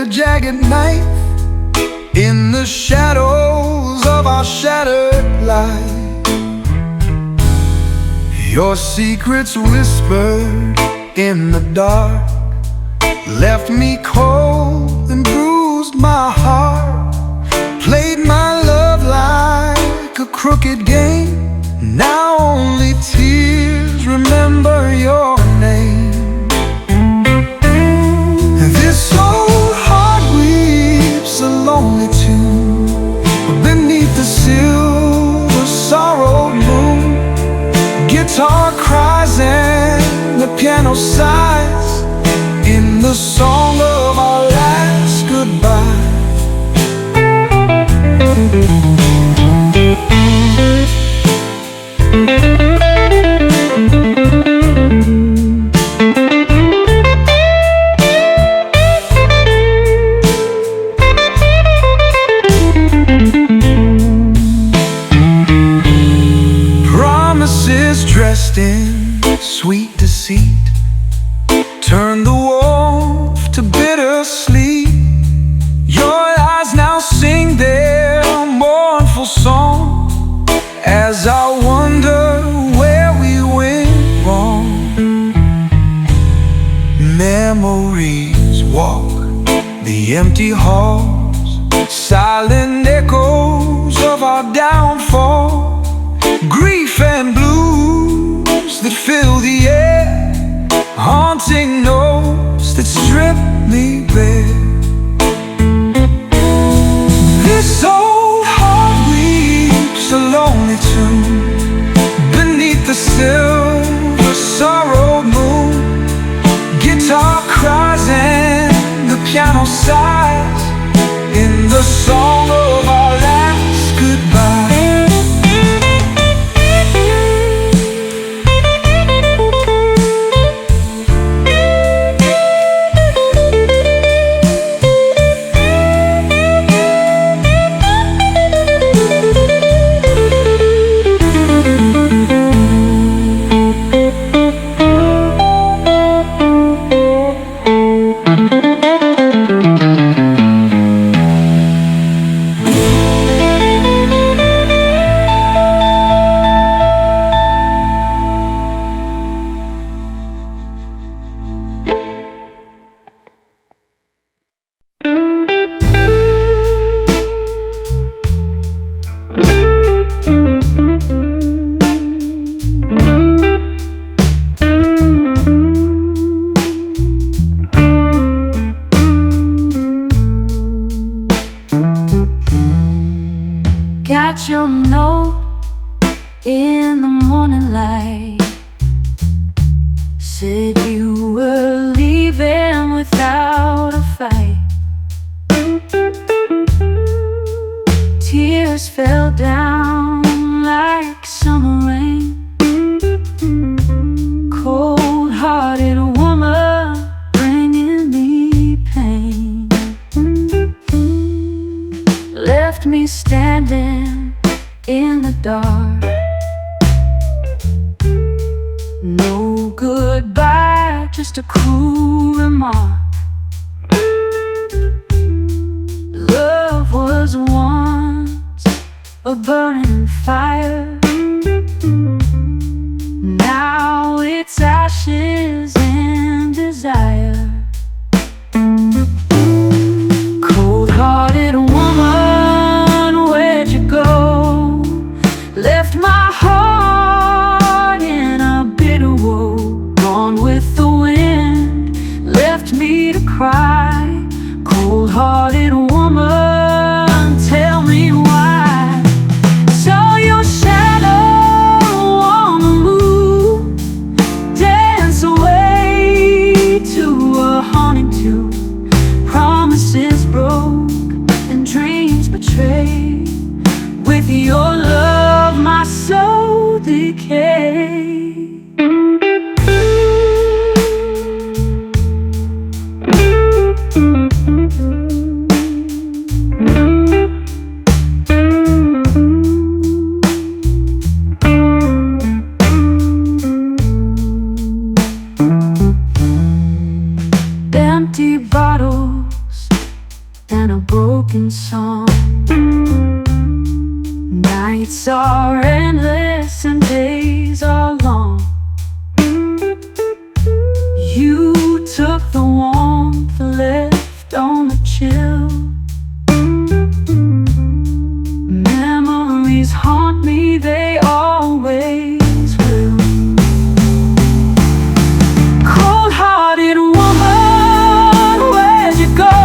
jagged knife in the shadows of our shattered life. Your secrets whispered in the dark left me cold and bruised my heart. Played my love like a crooked game. Now only tears remember your name. This old heart weeps a lonely tune beneath the silver sorrowed moon. Guitar cries and the piano sighs in the song of our last goodbye. Promises dressed in sweet deceit turn the wolf to bitter sleep. Your eyes now sing their mournful song as I wonder where we went wrong. Memories walk the empty halls, silent echoes of our downfall. Grief and blues that fill the air, haunting notes that strip me bare. This old heart weeps a lonely tune beneath the silver sorrowed moon. Guitar cries and the piano sighs in the song of our last goodbye. Got your note in the morning light. Said you were leaving without a fight. Tears fell down like summer rain. Cold-hearted woman bringing me pain. Left me standing in the dark. No goodbye, just a cruel remark. Love was once a burning fire. Now it's ashes and desire. Cold-hearted woman, where'd you go? Left my heart in a bitter woe. Gone with the wind, left me to cry. Cold-hearted woman, tell me why. Saw your shadow on the moon dance away to a haunting tune. Promises broke and dreams betrayed. With your love my soul decayed. in song. Nights are endless and days are long. You took the warmth left on the chill. Memories haunt me, they always will. Cold-hearted woman, where'd you go?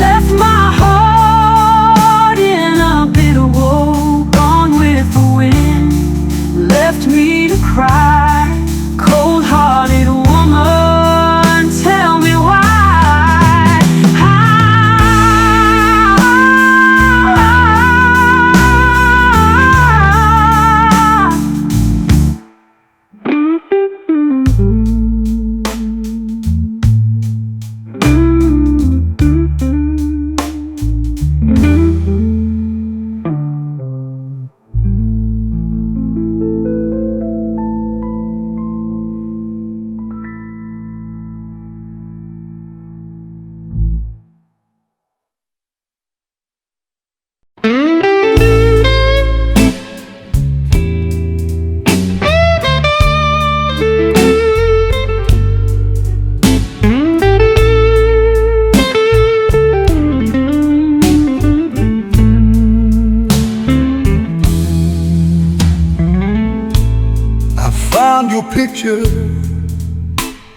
Left my heart in a bitter woe. Gone with the wind, left me to cry. Cold-hearted woman, tell me why. Found your picture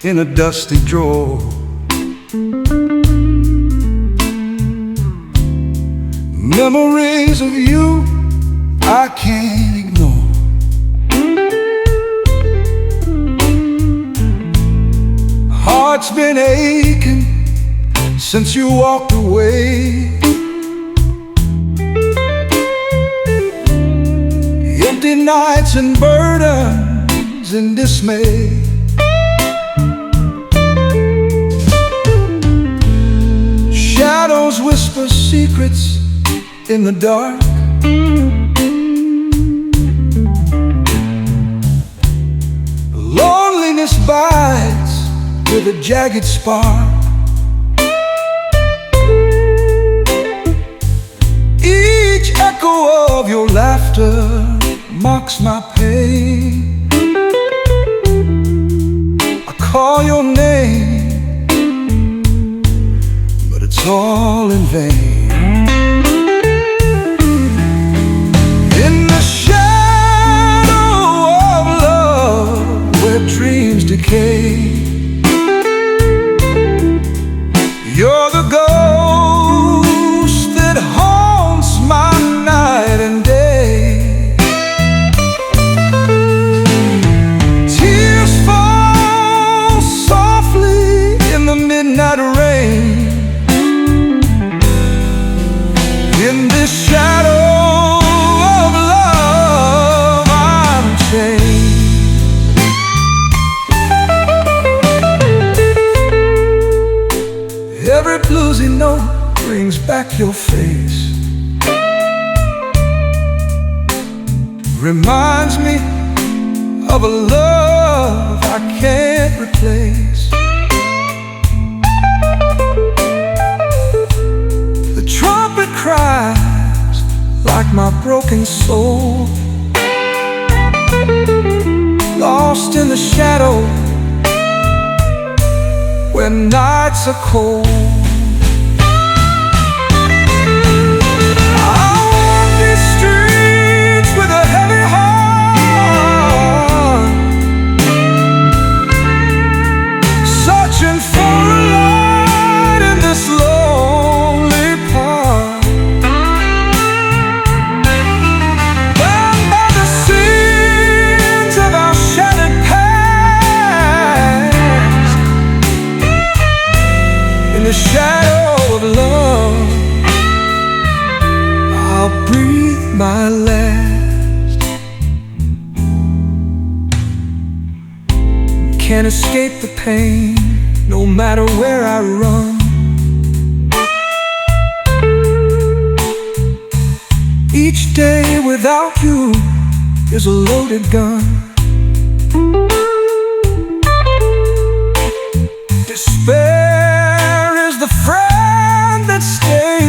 in a dusty drawer. Memories of you I can't ignore. Heart's been aching since you walked away. Empty nights and burdens and dismay. Shadows whisper secrets in the dark. Loneliness bites with a jagged spark. Each echo of your laughter mocks my pain. I call your name, but it's all in vain. In the shadow of love, where dreams decay, you're the ghost that haunts my night and day. Tears fall softly in the midnight rain. In this shadow of love, I'm chained. Every bluesy note brings back your face. Reminds me of a love I can't replace. The trumpet cries like my broken soul, lost in the shadow when nights are cold. I walk these streets with a heavy heart, searching for a light in this lonely park. Bound by the sins of our shattered past, in the shadow of love, I'll breathe my last. Can't escape the pain, no matter where I run. Each day without you is a loaded gun. Despair is the friend that stays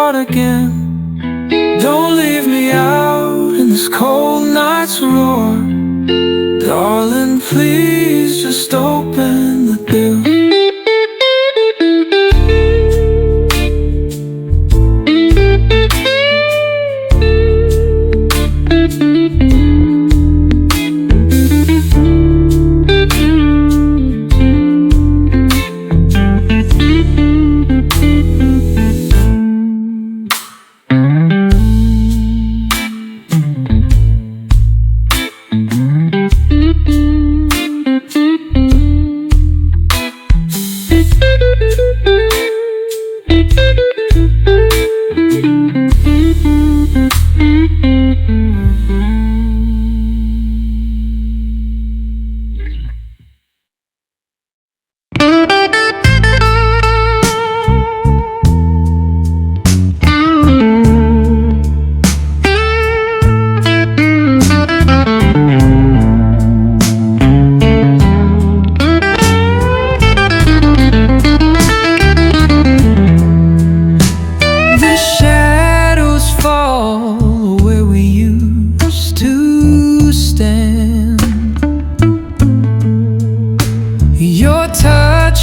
start again. Don't leave me out in this cold night's roar. Darling, please just open the door.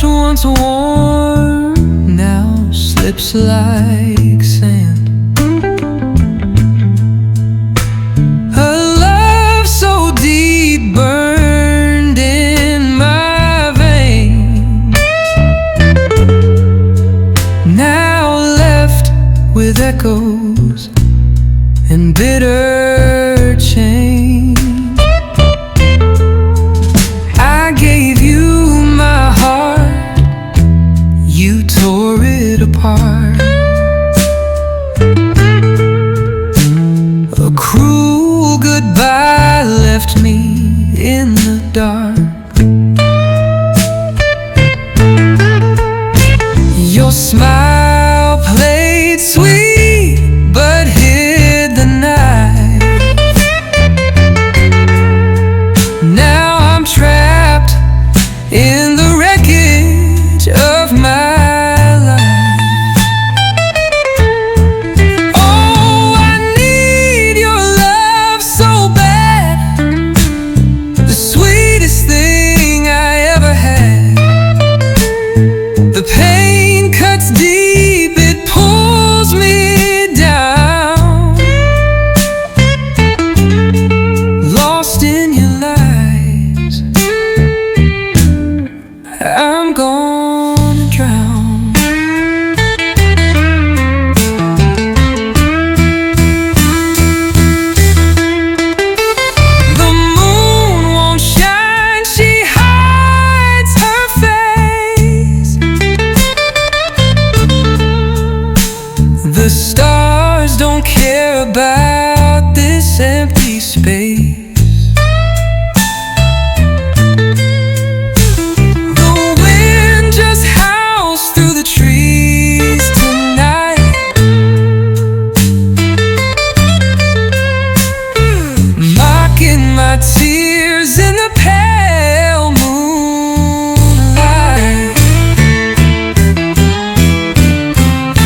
Once warm, now slips like sand. A love so deep burned in my veins, now left with echoes and bitter change. I gave you my heart, you tore it apart. A cruel goodbye left me in the dark. Your smile played sweet but hid the night. Now I'm trapped in the wreckage of my life. Oh, I need your love so bad, the sweetest thing I ever had. The pain cuts deep, it pulls me down. Lost in your lies, I'm gonna drown. The moon won't shine, she hides her face. The stars don't care about this empty space. My tears in the pale moonlight.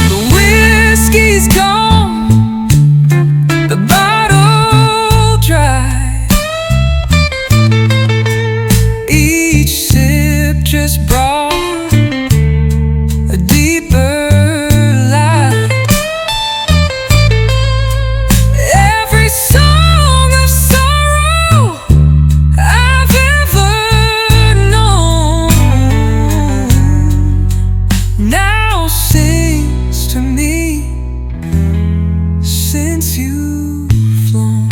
The whiskey's gone, the bottle dry. Each sip just brought a deeper light. Every song of sorrow I've ever known now sings to me since you've flown.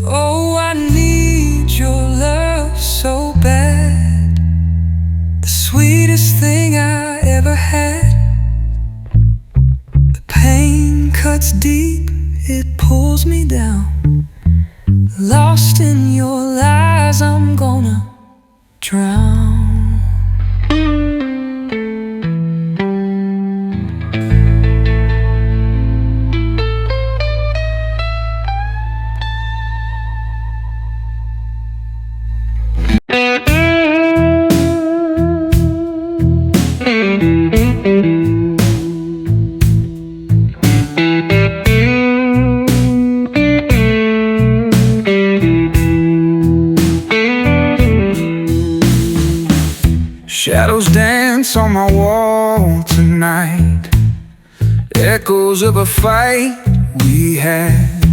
Oh, I need your love so bad, the sweetest thing I ever had. The pain cuts deep, it pulls me down. Lost in your lies, I'm gonna drown. dance on my wall tonight, echoes of a fight we had.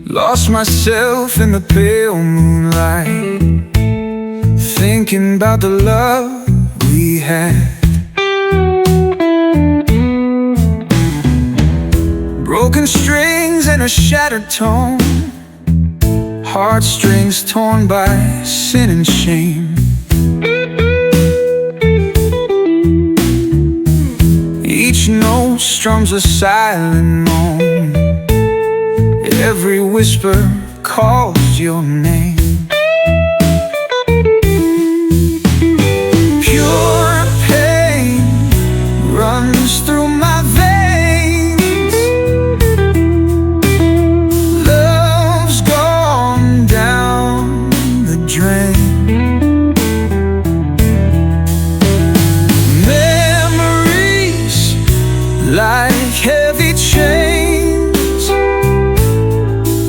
Lost myself in the pale moonlight, thinking about the love we had. Broken strings and a shattered tone, heartstrings torn by sin and shame. Each note strums a silent moan, every whisper calls your name. Pure pain runs through my veins. Love's gone down the drain. Memories like heavy chains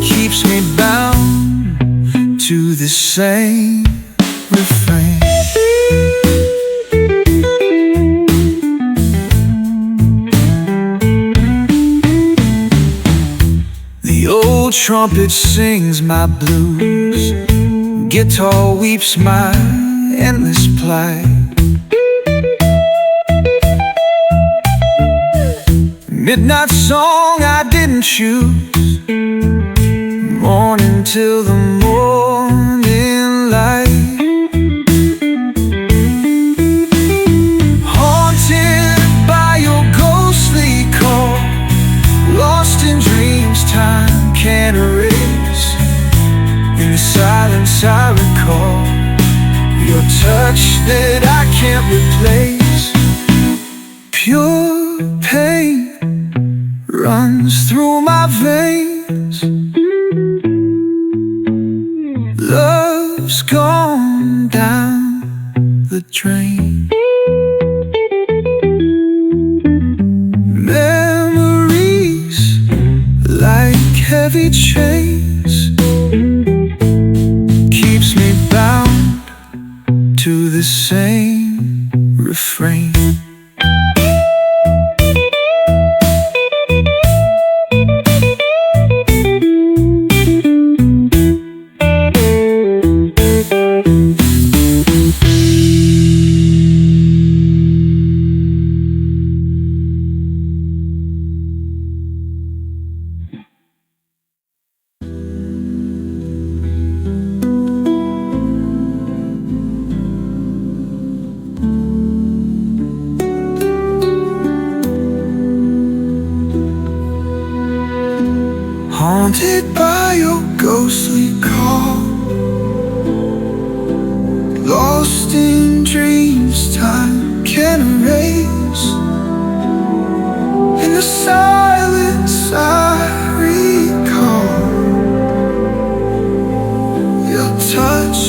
keeps me bound to the same refrain. The old trumpet sings my blues, guitar weeps my endless plight. Midnight song I didn't choose, morning till the morning light. Haunted by your ghostly call, lost in dreams time can't erase. In the silence I recall your touch that I can't replace. Pure pain runs through my veins. Love's gone down the drain. Memories like heavy chains keeps me bound to the same refrain. Haunted by your ghostly call, lost in dreams time can't erase. In the silence I recall your touch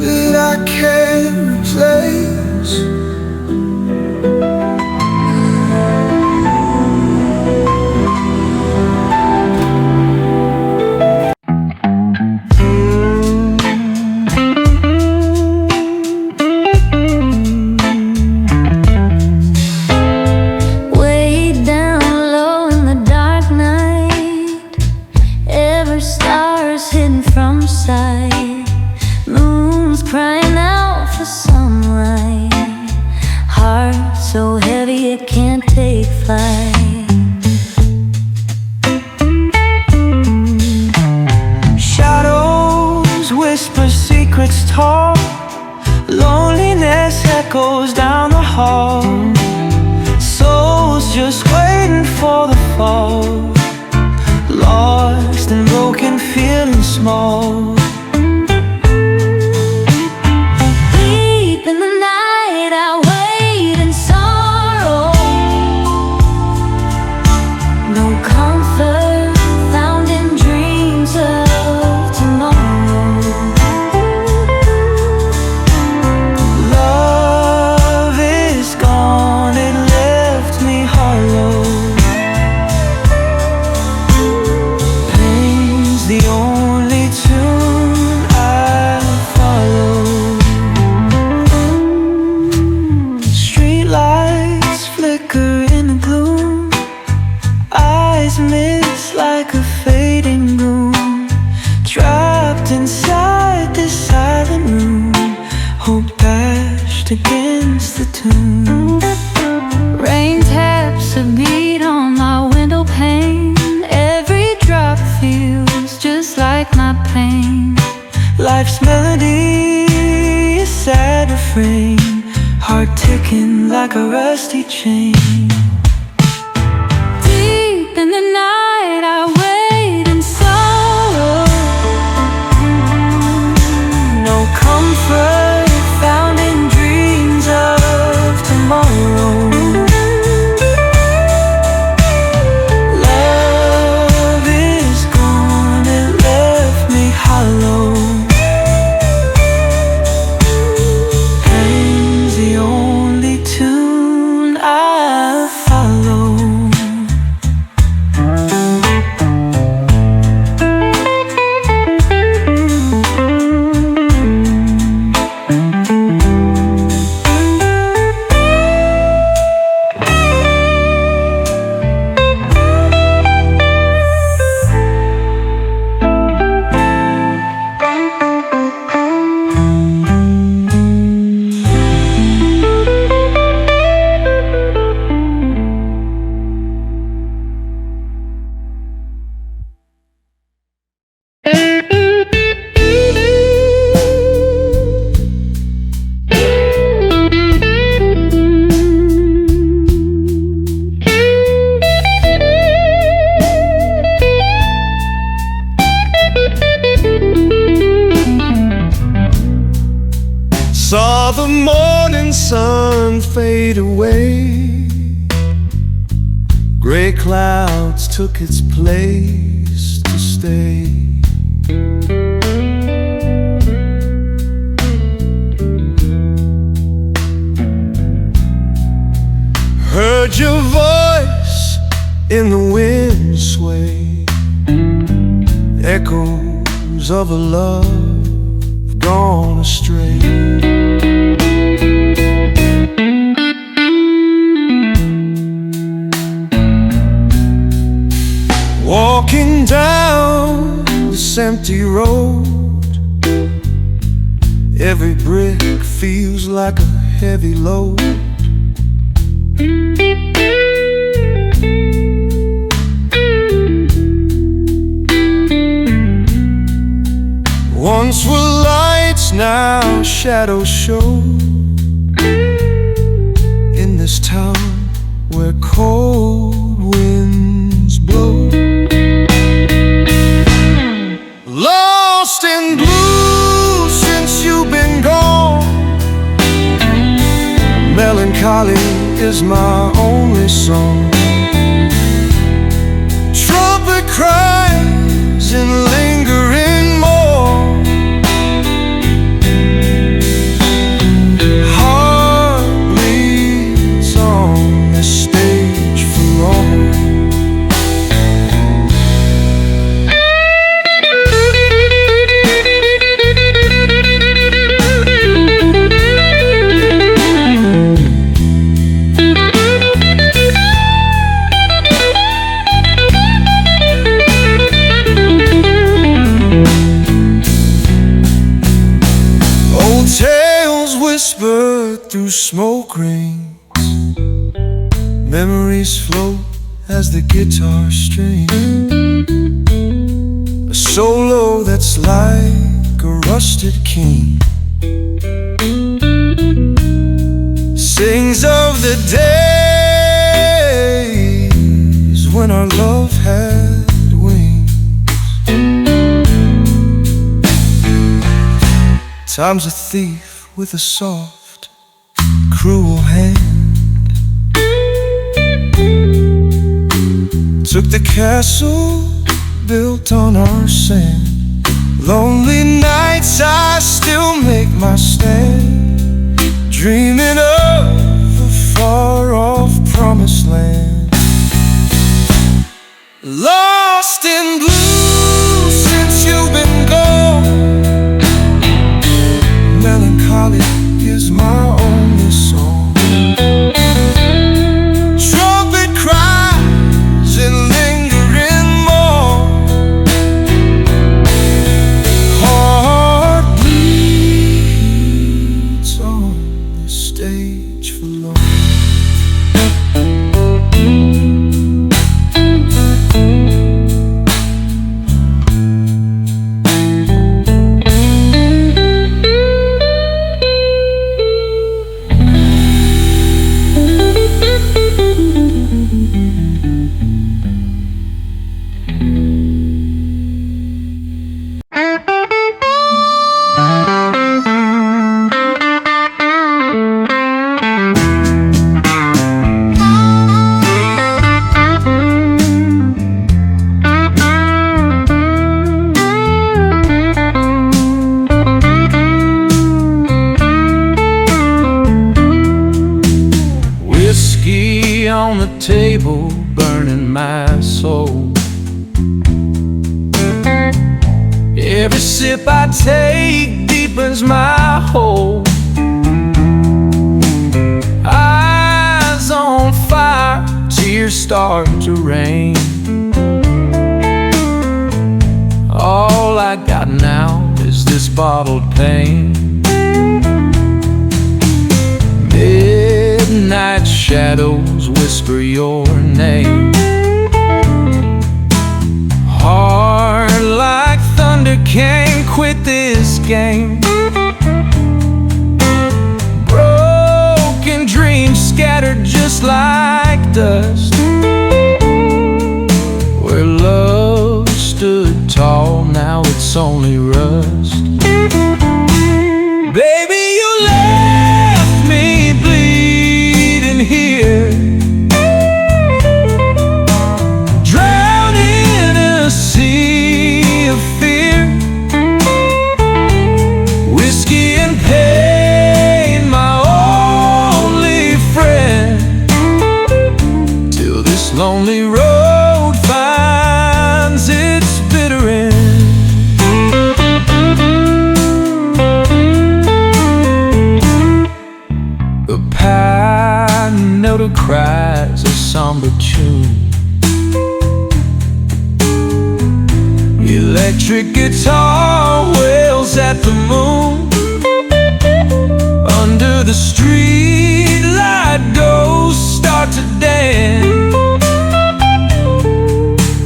that I can't replace. Loneliness echoes down the hall, souls just waiting for the fall, lost and broken, feeling small. Deep in the night I wait in sorrow, no comfort found in dreams of tomorrow. Love is gone, it left me hollow. Pain's the only tune brushed against the tune. Rain taps a beat on my window pane. Every drop feels just like my pain. Life's melody, a sad refrain, heart ticking like a rusty chain. Deep in the night I wait in sorrow. No comfort found in dreams of tomorrow. Love is gone, it left me hollow. Pain's the only tune I follow. Saw the morning sun fade away. Gray clouds took its place to stay. Heard your voice in the wind sway. Echoes of a love gone astray. Walking down this empty road, every brick feels like a heavy load. Once were lights, now shadows show. In this town where cold winds blow. Lost in blue since you've been gone. Melancholy is my only song. Trumpet cries and lingering more. Heart bleeds on the stage for all. Tales whispered through smoke rings. Memories float as the guitar strings. A solo that's like a rusted king. Sings of the days when our love had wings. Time's a thief with a soft, cruel hand. Took the castle built on our sand. Lonely nights I still make my stand, dreaming of a far-off promised land. Lost in blue since you've been gone. Melancholy is my only song. Trumpet cries and lingering more. Heart bleeds on the stage for long. Whiskey on the table, burning my soul. Every sip I take deepens my hold. Eyes on fire, tears start to rain. All I got now is this bottled pain. Midnight shadows whisper your name. Heart like thunder, can't quit this game. Broken dreams scattered just like dust. Where love stood tall, now it's only rust. Baby, you left me bleeding here, drowning in a sea of fear. Whiskey and pain, my only friend, till this lonely road finds its bitter end. The pine note cries a somber tune. Electric guitar wails at the moon. Under the street light, ghosts start to dance.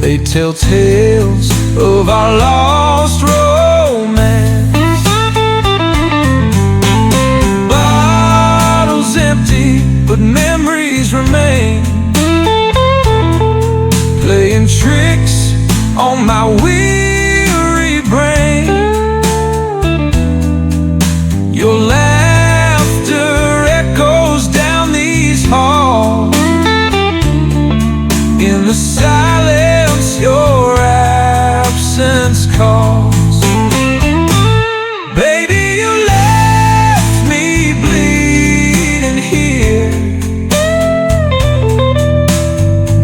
They tell tales of our lost romance. Bottles empty, but memories remain, playing tricks on my weary brain. Your laughter echoes down these halls. In the silence, your absence calls. Baby, you left me bleeding here,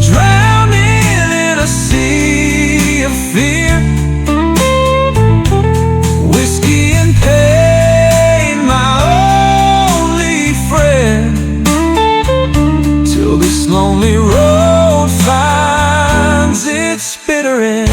drowning in a sea of fear. Whiskey and pain, my only friend, till this lonely road finds its bitter end.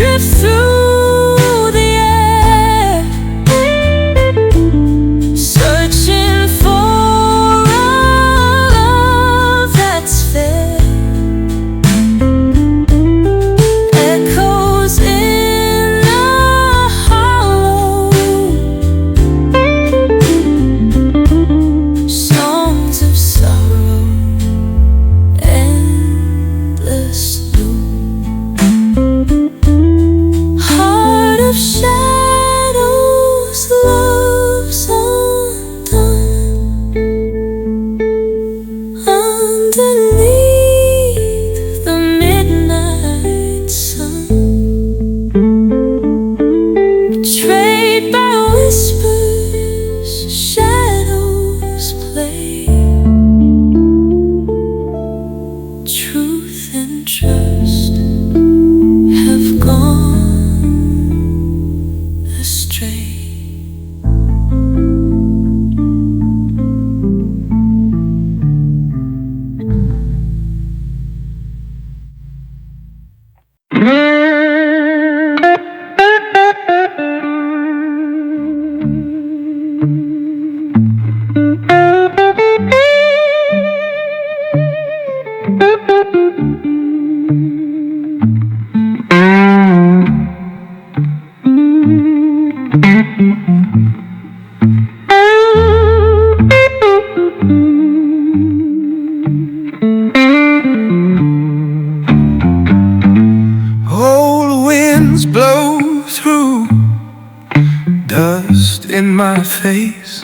drift through the air, searching for a love that's fair. Echoes in the hollow, songs of sorrow, endless loop. Heart of shadows, love's undone. Underneath the midnight sun, betrayed by whispers, shadows play. Truth and trust have gone astray. Old winds blow through, dust in my face.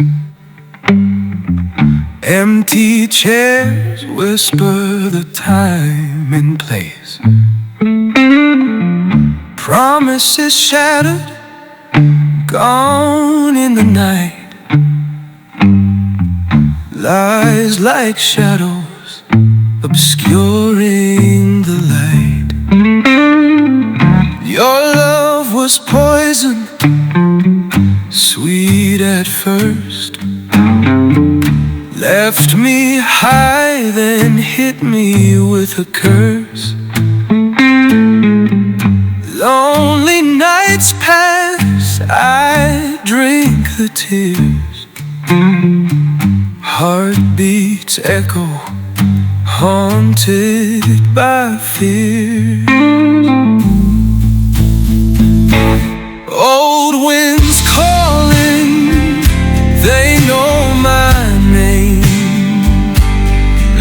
Empty chairs whisper the time and place. Promises shattered, gone in the night. Lies like shadows obscuring the light. Your love was poison, sweet at first. Left me high, then hit me with a curse. Lonely nights pass, I drink the tears. Heartbeats echo, haunted by fear. Old winds calling, they know my name.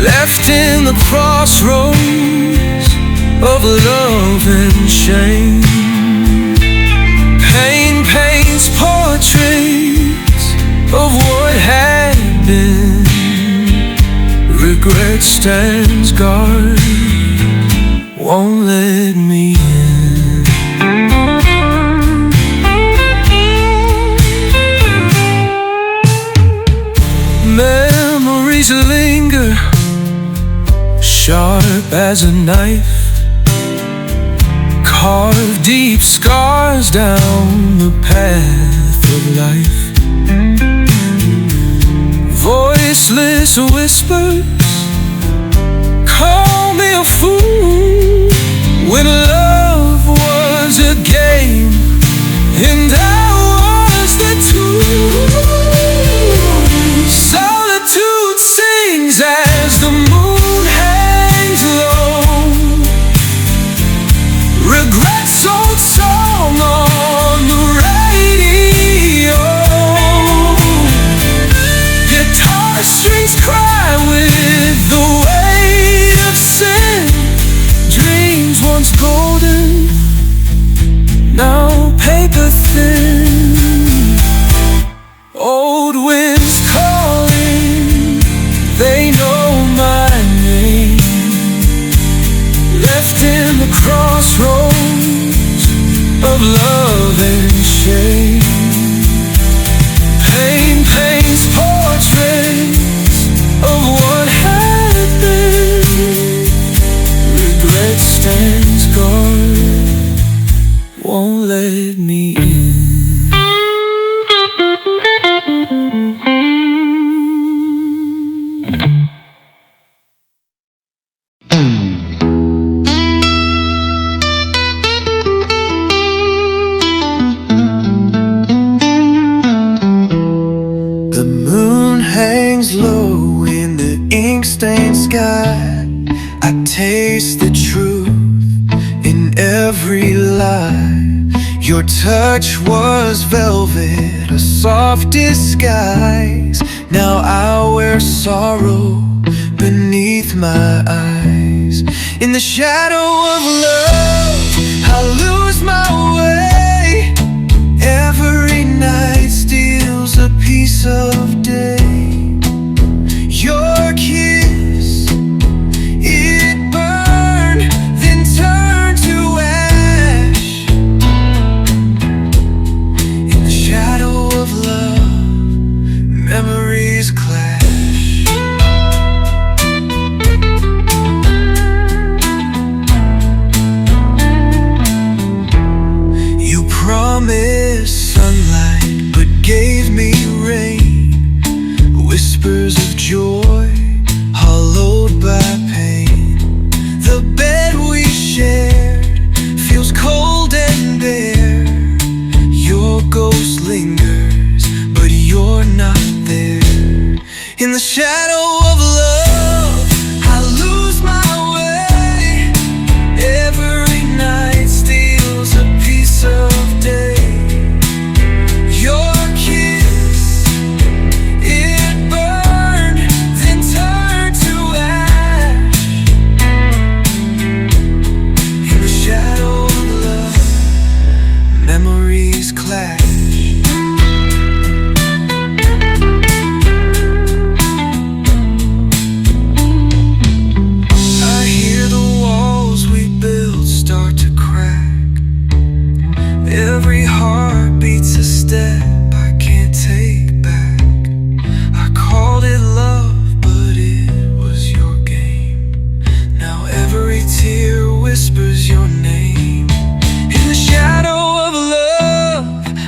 Left in the crossroads of love and shame. Pain paints portraits of what had been. Regret stands guard, won't let me in. Memories linger, sharp as a knife. Carve deep scars down the path of life. Voiceless whispers call me a fool when love was a game and I was the tool. Solitude sings as the moon hangs low. Regrets old song on the radio. Guitar strings cry with the weight of sin. Dreams once golden, now paper thin. Old winds calling, they know my name. Left in the crossroads of love and shame. Pain paints portraits of what had been. Regret stands guard, won't let me in. alive. Your touch was velvet, a soft disguise. Now I wear sorrow beneath my eyes. In the shadow of love, I lose my way. Every night steals a piece of day. Your kiss, it burned, then turned to ash. In the shadow of love, memories clash. You promised sunlight, but gave me rain. Whispers of joy, hollowed by pain. The bed we shared feels cold and bare. Your ghost lingers, but you're not there. In the shadow of love, I lose my way. Every night steals a piece of day. Your kiss, it burned, then turned to ash. In the shadow of love, memories clash. I hear the walls we built start to crack. Every heart beats a step I can't take back. I called it love, but it was your game. Now every tear whispers your name. In the shadow of love,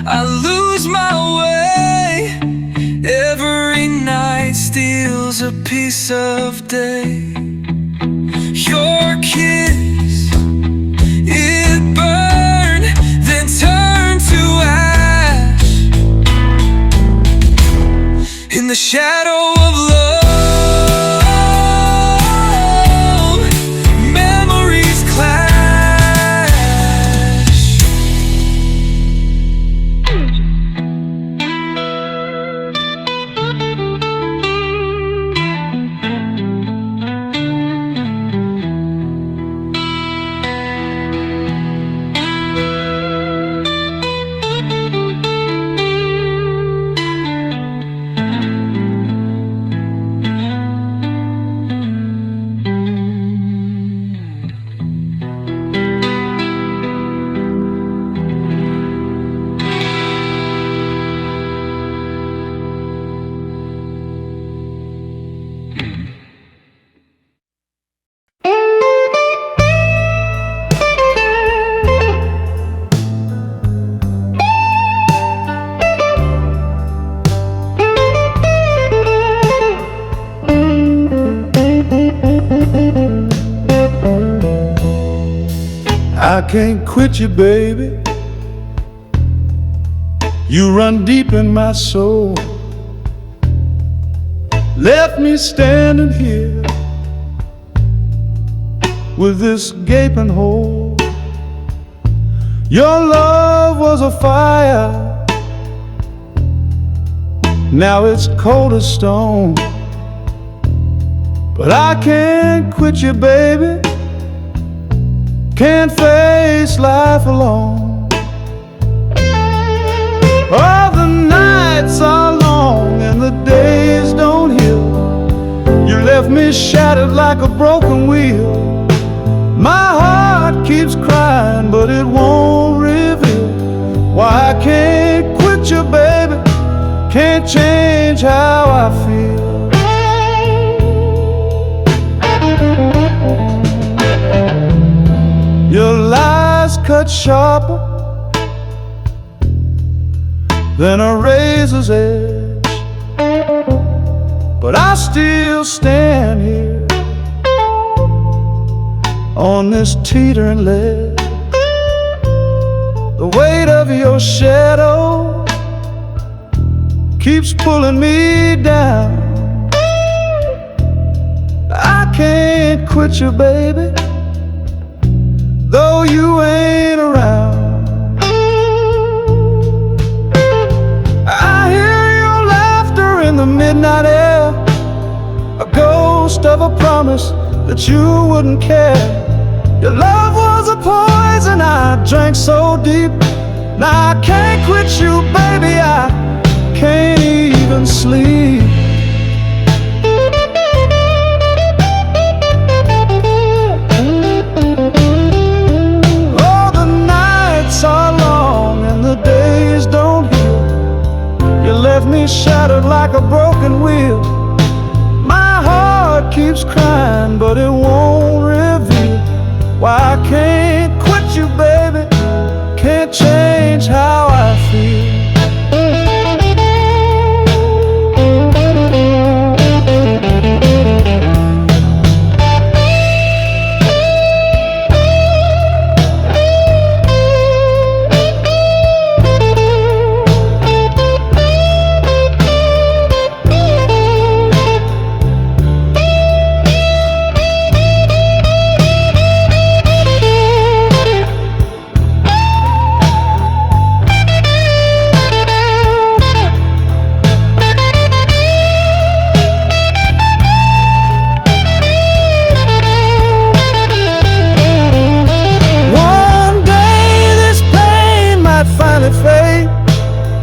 I lose my way. Every night steals a piece of day. Your kiss, it burned, then turned to ash. In the shadow of love, memories clash. I can't quit you, baby. You run deep in my soul. Left me standing here with this gaping hole. Your love was a fire, now it's cold as stone. But I can't quit you, baby. Can't face life alone. Oh, the nights are long and the days don't heal. You left me shattered like a broken wheel. My heart keeps crying, but it won't reveal why I can't quit you, baby. Can't change how I feel. Your lies cut sharper than a razor's edge, but I still stand here on this teetering ledge. The weight of your shadow keeps pulling me down. I can't quit you, baby, though you ain't around. but you wouldn't care. Your love was a poison I drank so deep. Now I can't quit you, baby, I can't even sleep. Oh, the nights are long and the days don't heal. You left me shattered like a broken wheel. My heart keeps crying, but it won't reveal why I can't quit you, baby. Can't change how I feel.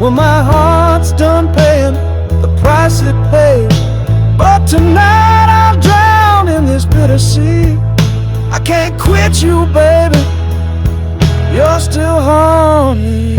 When my heart's done paying the price it paid. But tonight I'll drown in this bitter sea. I can't quit you, baby, you're still haunting me.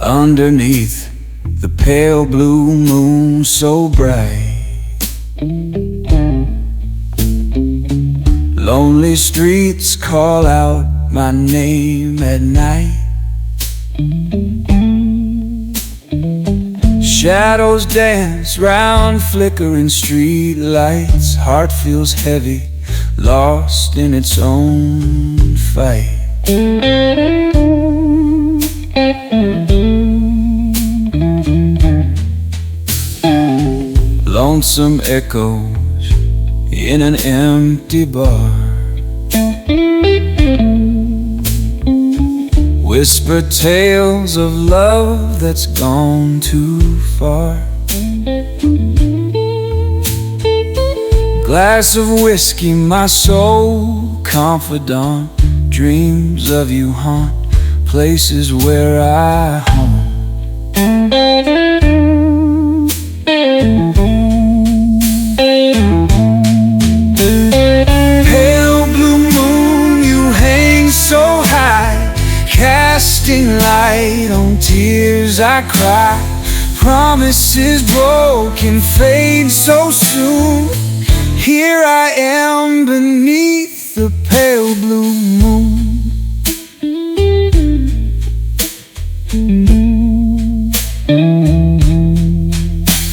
Underneath the pale blue moon so bright, lonely streets call out my name at night. Shadows dance round flickering street lights. Heart feels heavy, lost in its own fight. Lonesome echoes in an empty bar, whisper tales of love that's gone too far. Glass of whiskey, my soul confidant, dreams of you haunt places where I haunt. Pale blue moon, you hang so high, casting light on tears I cry. Promises broken fade so soon. Here I am beneath the pale blue moon.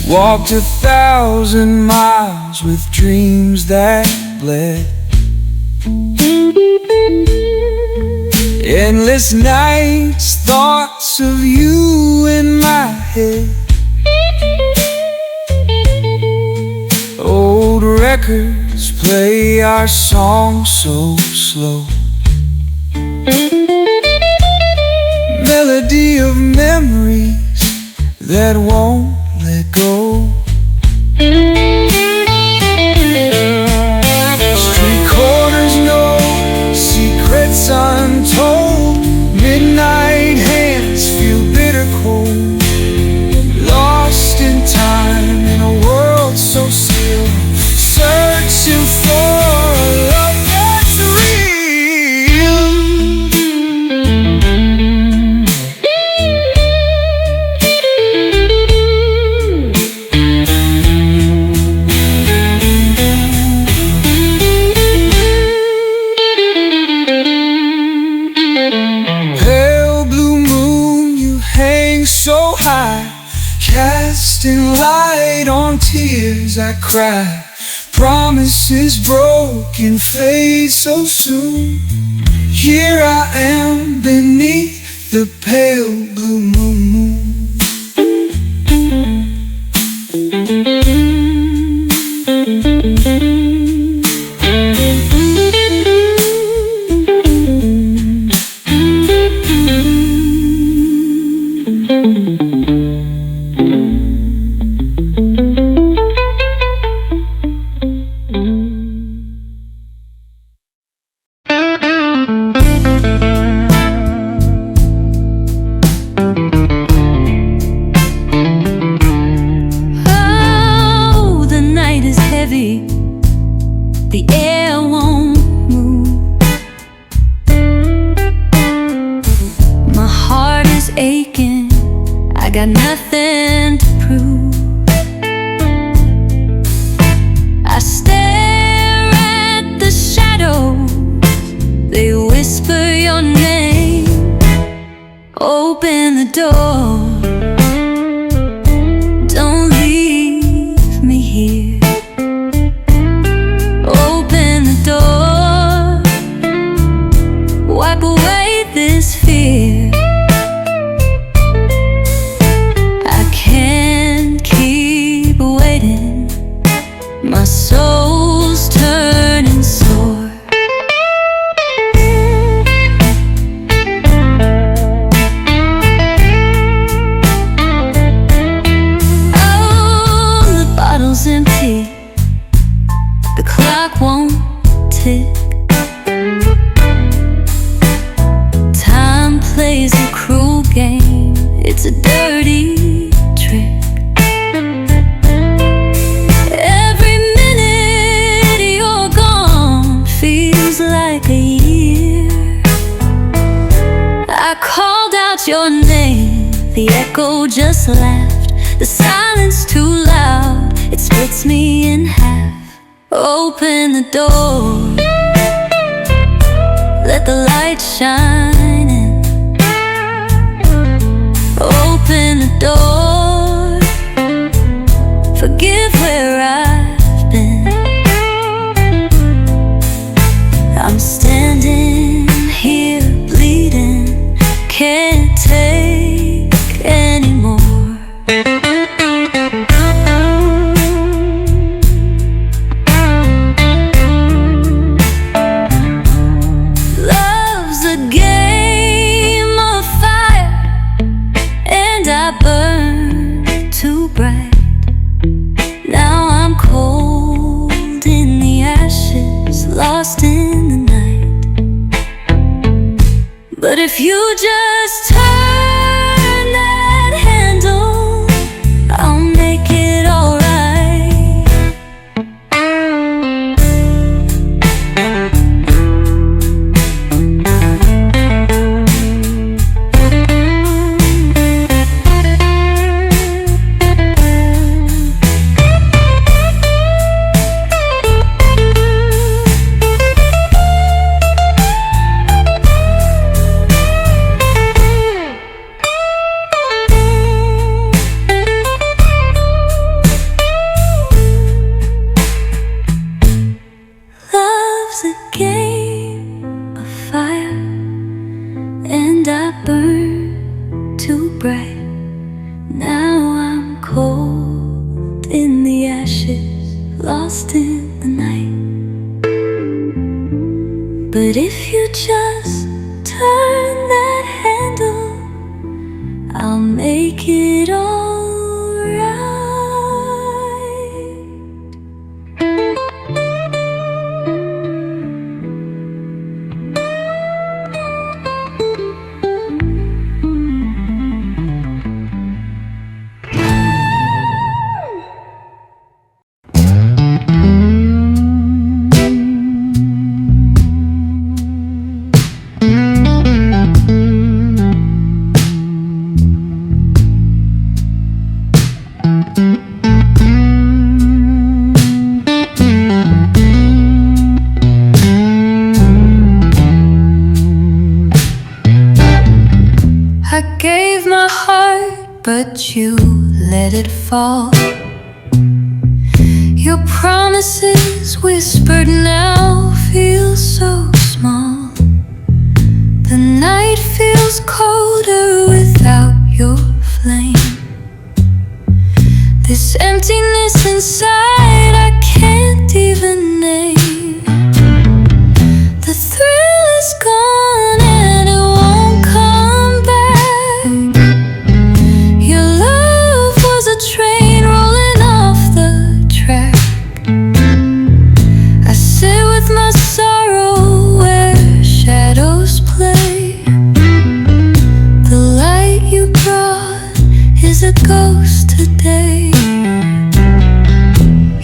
Walked 1,000 miles with dreams that bled. Endless nights, thoughts of you in my head. Old records play our song so slow. Melody of memories that won't let go. Street corners know secrets untold. Midnight hands feel bitter cold. Lost in time in a world so still, searching for a love that's real. Casting light on tears I cry. Promises broken fade so soon. Here I am beneath the pale blue moon. The air won't move. My heart is aching, I got nothing to prove. I stare at the shadows, they whisper your name. Open the door, don't leave me here. Wipe away this fear. I can't keep waiting. My soul's turning sore. Oh, the bottle's empty, the clock won't tick. Plays a cruel game, it's a dirty trick. Every minute you're gone feels like a year. I called out your name, the echo just laughed. The silence too loud, it splits me in half. Open the door, let the light shine in. Open the door, forgive where I've been. I'm standing here bleeding, can't take anymore. Love's a game of fire, and I burned too bright. Now I'm cold in the ashes, lost in the night. But if you just turn that handle, I'll make it alright. Love's a game of fire, and I burn too bright. Now I'm cold in the ashes, lost in the night. But if you just turn that handle, I'll make it alright. I gave my heart, but you let it fall. Your promises whispered now feel so small. The night feels colder without your flame. This emptiness inside I can't even name. The thrill is gone and it won't come back. Your love was a train rolling off the track. I sit with my sorrow where shadows play. The light you brought is a ghost today.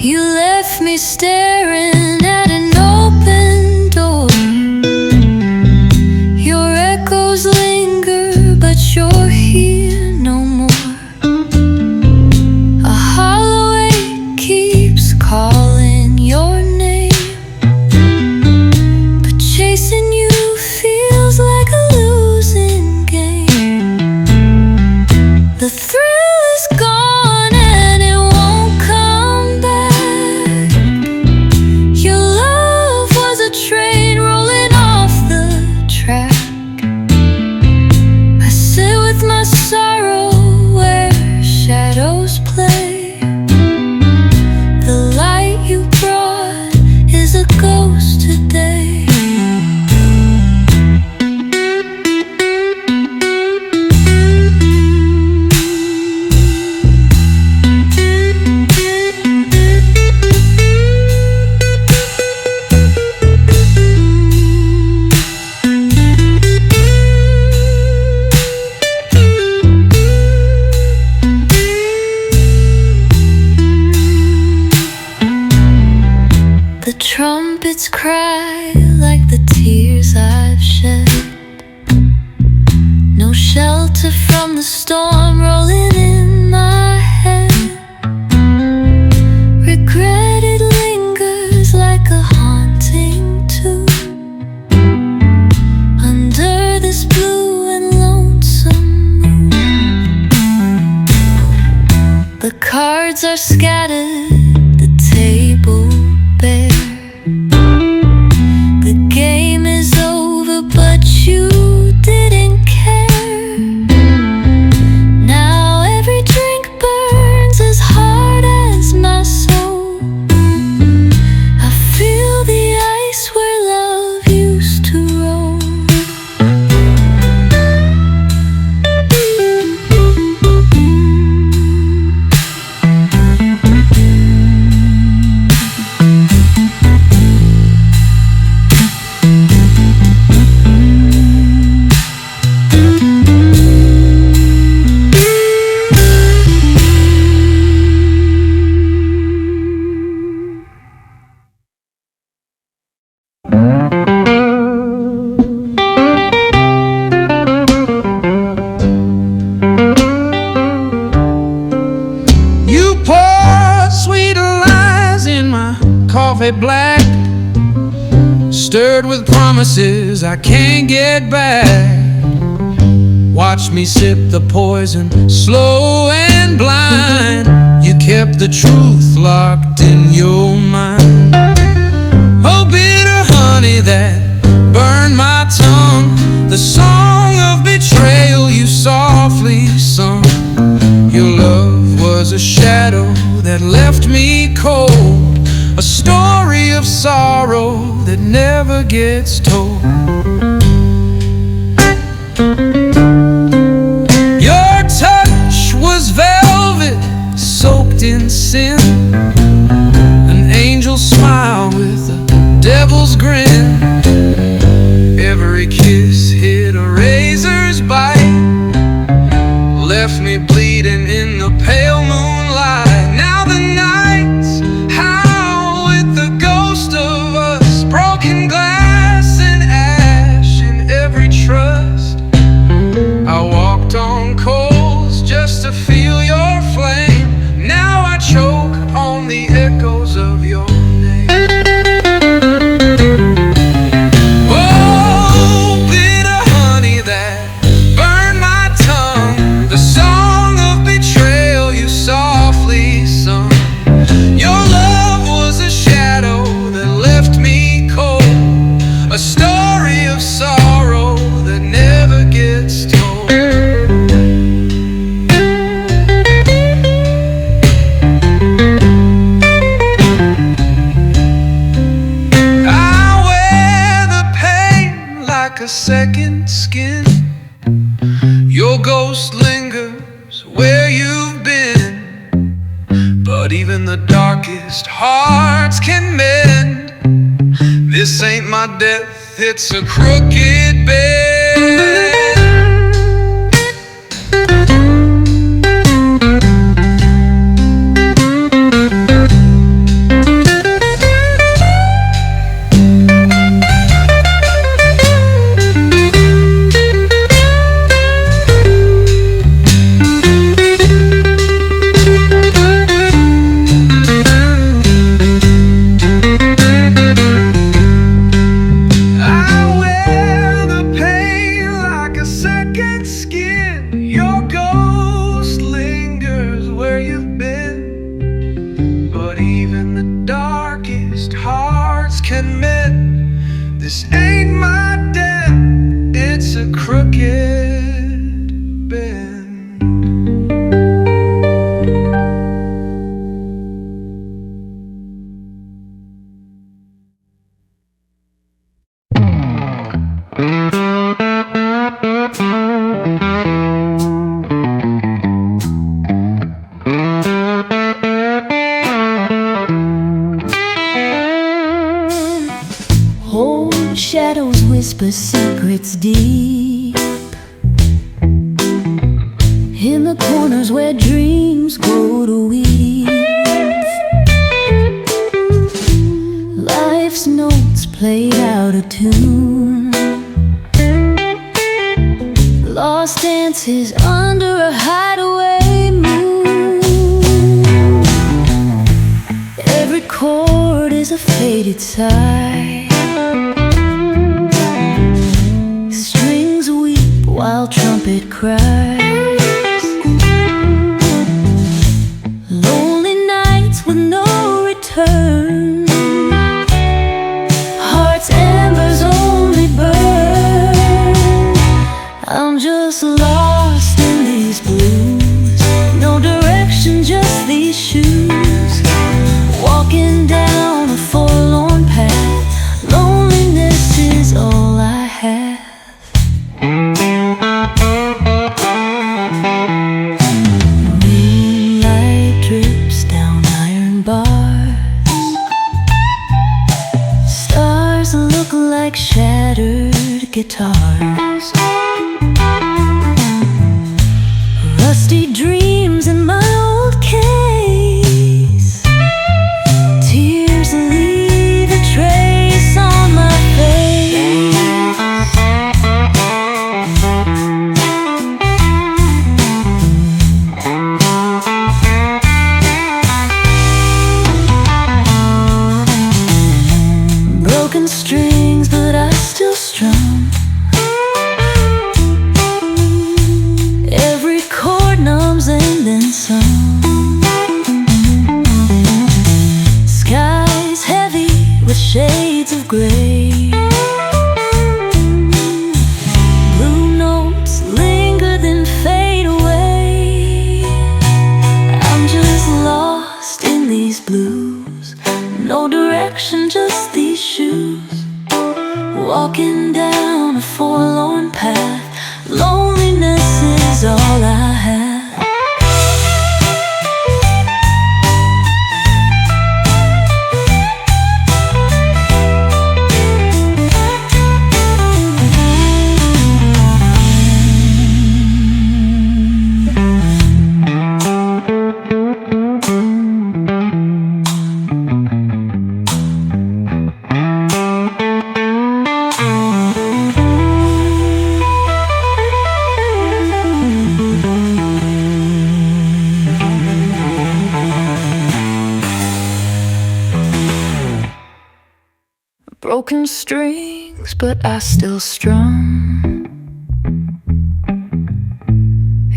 You left me staring at an open door. Your echoes linger, but you're here no more. A hollow ache keeps calling your name, but chasing you feels like a losing game. The thrill is gone and it won't come back. Your love was a train rolling off the track. I sit with my sorrow where shadows play. The light you brought is a ghost today. The trumpets cry like the tears I've shed. No shelter from the storm rolling in my head. Regret it lingers like a haunting too. Under this blue and lonesome moon, the cards are scattered, the table bare. The game is over, but you didn't care. Now every drink burns as hard as my soul. I feel the ice where love used to roll. You pour sweet lies in my coffee black, stirred with promises I can't get back. Watch me sip the poison, slow and blind. You kept the truth locked in your mind. Oh, bitter honey that burned my tongue, the song of betrayal you softly sung. Your love was a shadow that left me cold, a story of sorrow that never gets told. Your touch was velvet soaked in sin, an angel's smile with a devil's grin. Every kiss hit a razor's bite, left me bleeding in the pale moonlight. Now the nights howl with the ghost of us, broken glass and ash in every trust. I walked on coals just to feel your flame. Now I choke on the echoes of your name. Oh, bitter honey that burned my tongue, the song of betrayal second skin. Your ghost lingers where you've been, but even the darkest hearts can mend. This ain't my death, it's a crooked bed. This ain't my death, it's a crooked bend. Shadows whisper secrets deep in the corners where dreams grow to weave. Life's notes played out of tune, lost dances under a hideaway moon. Every chord is a faded sigh, while trumpet cries. Lonely nights with no return, heart's embers only burn. I'm just lost in these blues, no direction, just these shoes, walking down a forlorn path. Loneliness is all I have. Shattered guitars, rusty dreams in my old case. Tears leave a trace on my face. Broken strings, but I still strum. Every chord numbs and then some. Skies heavy with shades of gray. Blue notes linger then fade away. I'm just lost in these blues, no direction, just these shoes, walking down a forlorn path. Loneliness is all I have. Broken strings, but I still strum.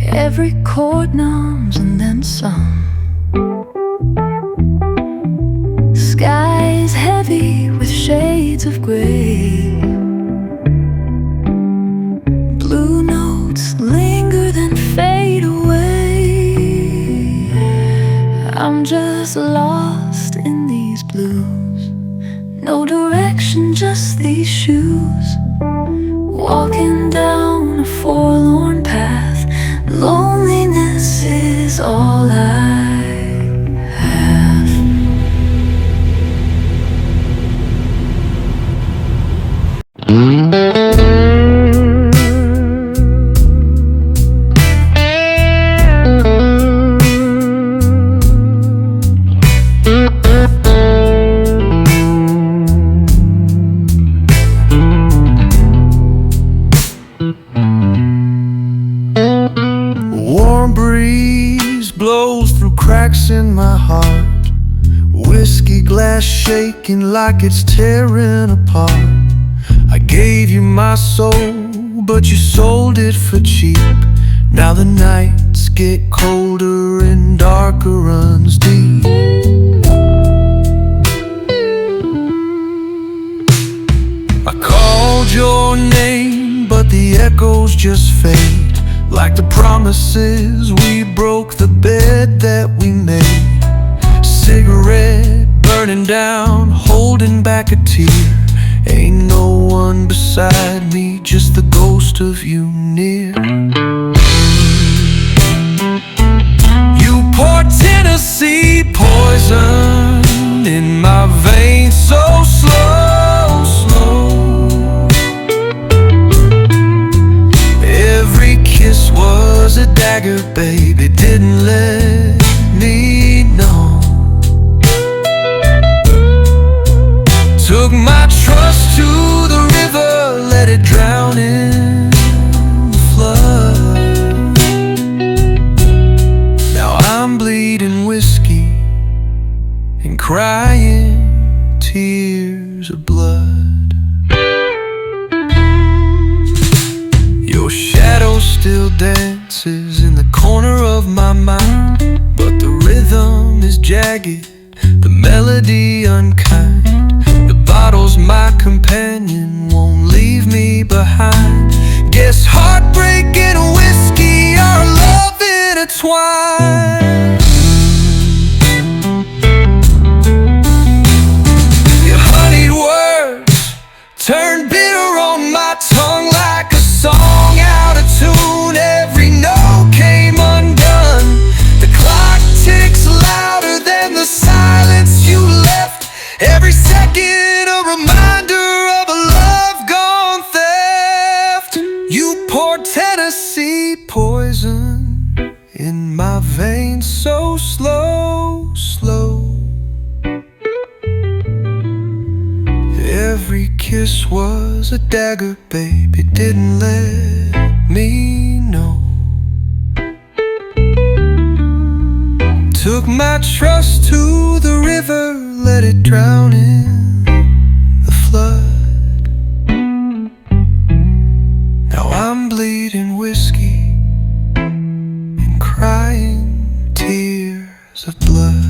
Every chord numbs and then some. Skies heavy with shades of gray. Blue notes linger then fade away. I'm just lost in these blues, no direction, just these shoes, walking down a forlorn path. Loneliness is all I have. Warm breeze blows through cracks in my heart. Whiskey glass shaking like it's tearing apart. I gave you my soul, but you sold it for cheap. Now the nights get colder and darker runs deep. I called your name, but the echoes just fade. Like the promises we broke, the bed that we made. Cigarette burning down, holding back a tear. Ain't no one beside me, just the ghost of you near. You pour Tennessee poison in my veins, so slow, slow. Every kiss was a dagger, baby, didn't let me know. Took my trust to the river, let it drown in the flood. Now I'm bleeding whiskey and crying tears of blood. Your shadow still dances in the corner of my mind, but the rhythm is jagged, the melody unkind. The bottle's my companion, won't leave me behind. Guess heartbreak and whiskey are love intertwined. Your honeyed words turned bitter on my tongue like a song out of tune. Every note came undone. The clock ticks louder than the silence you left. Every second a reminder of a love gone theft. You poured Tennessee poison in my veins, so slow, slow. Every kiss was a dagger, baby, didn't let me know. Took my trust to the river, let it drown in the flood. Now I'm bleeding whiskey and crying tears of blood.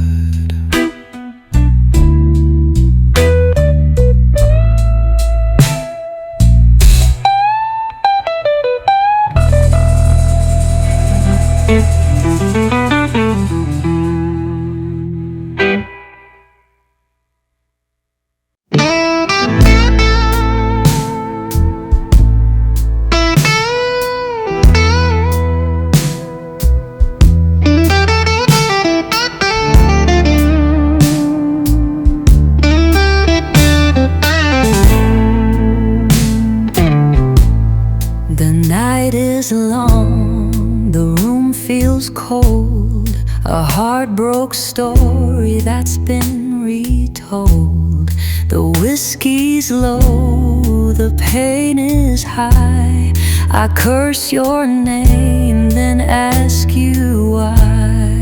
The night is long, the room feels cold. A heartbroken story that's been retold. The whiskey's low, the pain is high. I curse your name, then ask you why.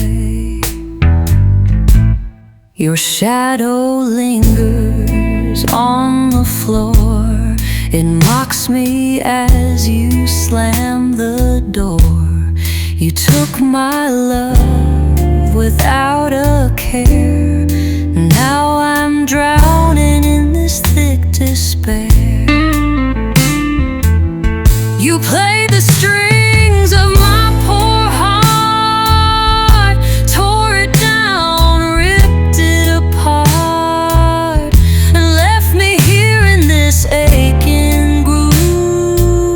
Your shadow lingers on the floor. It mocks me as you slam the door. You took my love without a care. Now I'm drowning in this thick despair. You played the strings of my poor heart, tore it down, ripped it apart, and left me here in this aching groove.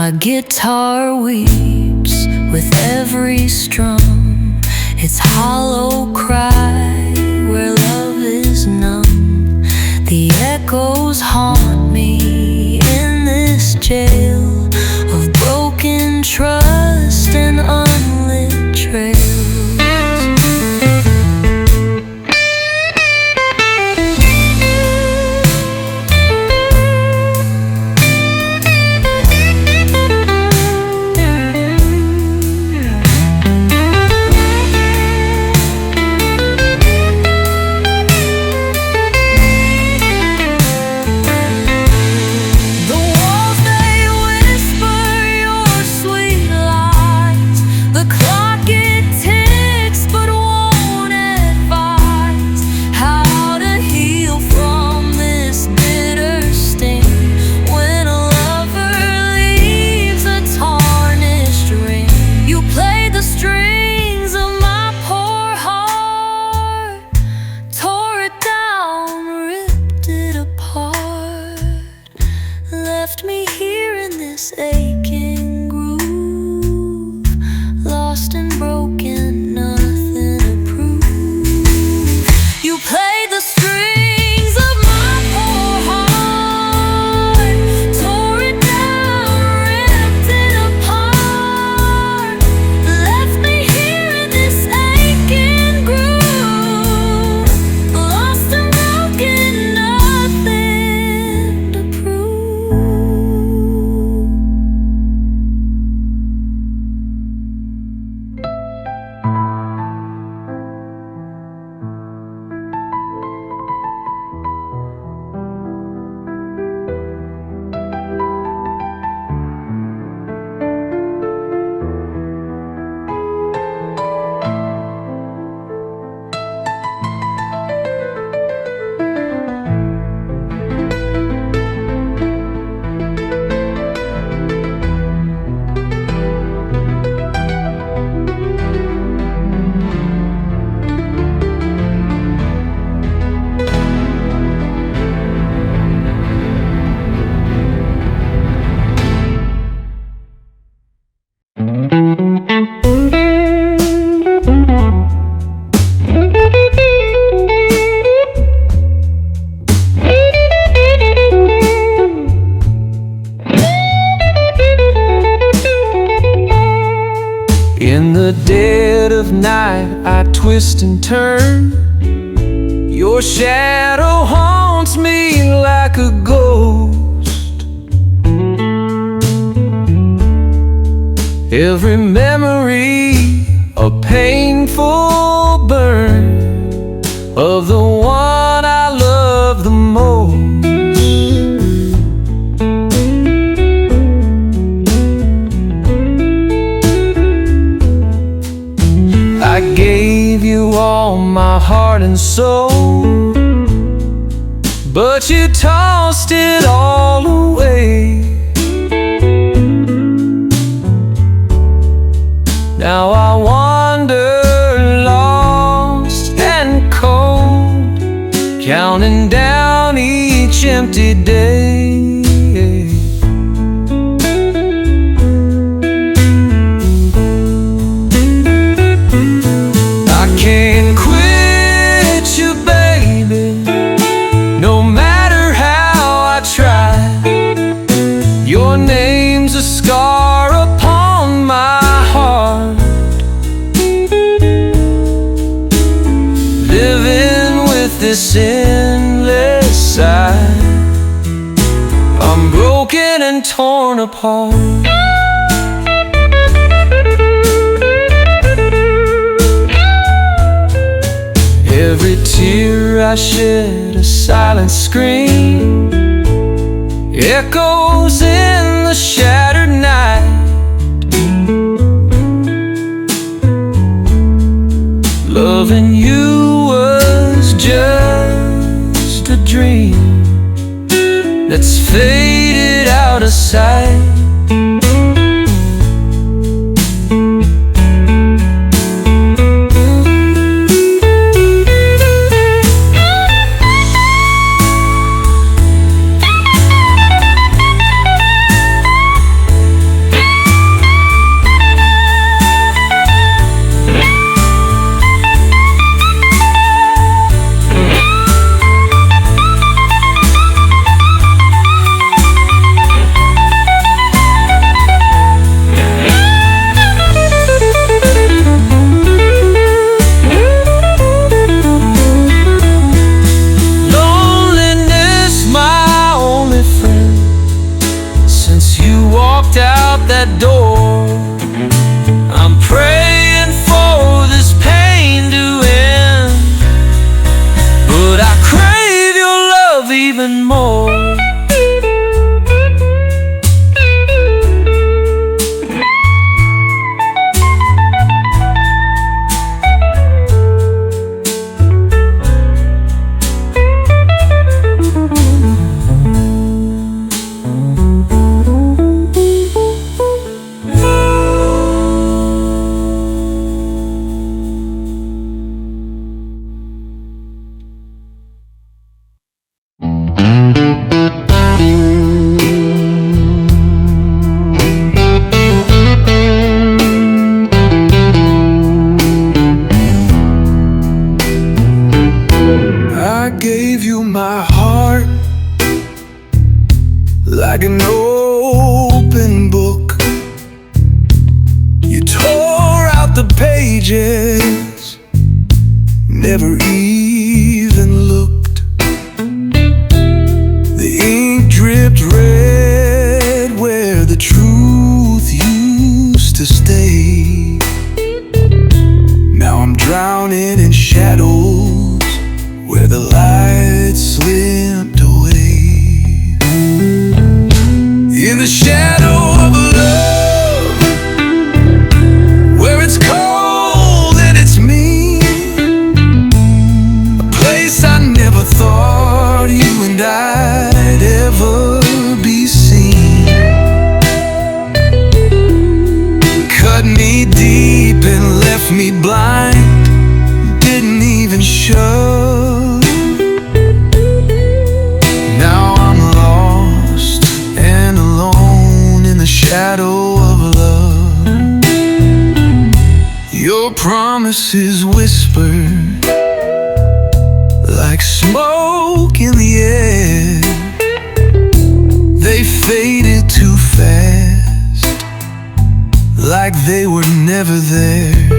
My guitar weeps with every strum, its hollow cry where love is numb. The echoes haunt me in this jail of broken trust and unlit trails. Left me here in this aching groove, lost and broken, nothing to prove. You played the strings of my poor heart, tore it down, ripped it apart. Left me here in this aching groove, lost and broken, nothing to prove. In the dead of night I twist and turn. Your shadow haunts me like a ghost. Every memory a painful burn of the one I love the most. I gave you all my heart and soul, but you tossed it all away. Now I wander lost and cold, counting down each empty day. Can't quit you, baby, no matter how I try. Your name's a scar upon my heart, living with this endless sigh. I'm broken and torn apart. Every tear I shed, a silent scream, echoes in the shattered night. Loving you was just a dream that's faded out of sight. you my heart like an open book. You tore out the pages, never even looked. The ink dripped red where the truth used to stay. Now I'm drowning in shadows where the light slipped away. In the shadow of love, where it's cold and it's mean, a place I never thought you and I'd ever be seen. Cut me deep and left me blind, didn't even show. Now I'm lost and alone in the shadow of love. Your promises whispered like smoke in the air. They faded too fast, like they were never there.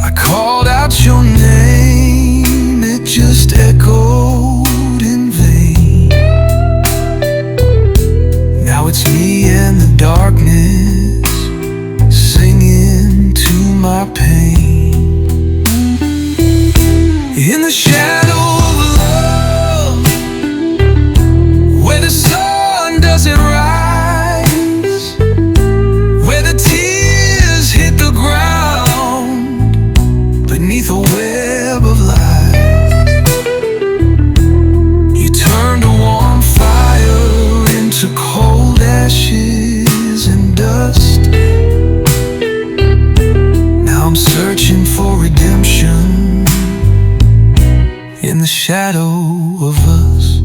I called out your name, it just echoed in vain. Now it's me and the darkness singing to my pain. In the shadow of love, where the sun doesn't rise, where the tears hit the ground beneath a web of light, you turned a warm fire into cold ashes and dust. Now I'm searching for redemption in the shadow of us.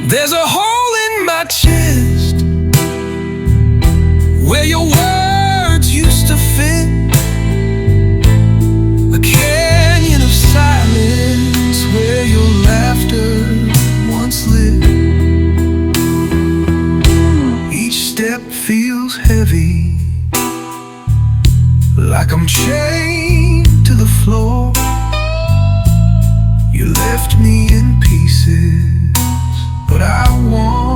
There's a hole in my chest where your words used to fit, a canyon of silence where your laughter once lived. Each step feels heavy, like I'm chained to the floor. You left me in pieces, but I want.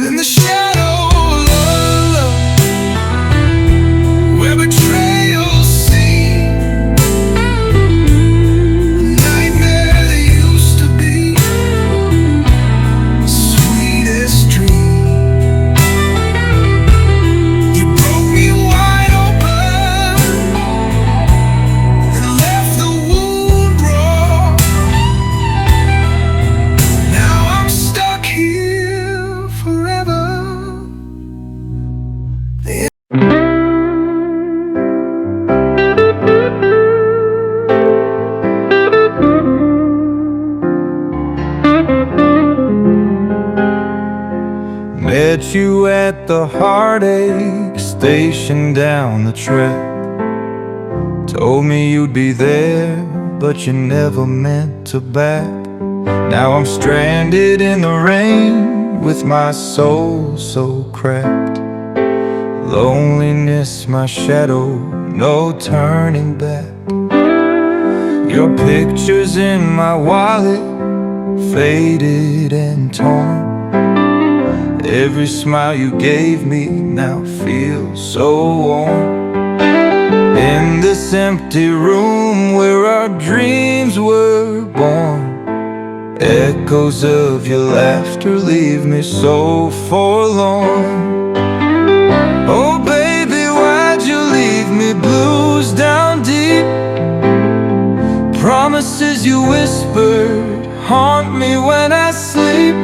In the shadow of love, where betrayals seem a nightmare that used to be the sweetest dream. You broke me wide open and left the wound raw. Now I'm stuck here forever. Met you at the heartache station down the track. Told me you'd be there, but you never meant to back. Now I'm stranded in the rain with my soul so cracked. Loneliness, my shadow, no turning back. Your pictures in my wallet, faded and torn. Every smile you gave me now feels so warm. In this empty room where our dreams were born, echoes of your laughter leave me so forlorn. Oh baby, why'd you leave me? Blues down deep, promises you whispered haunt me when I sleep.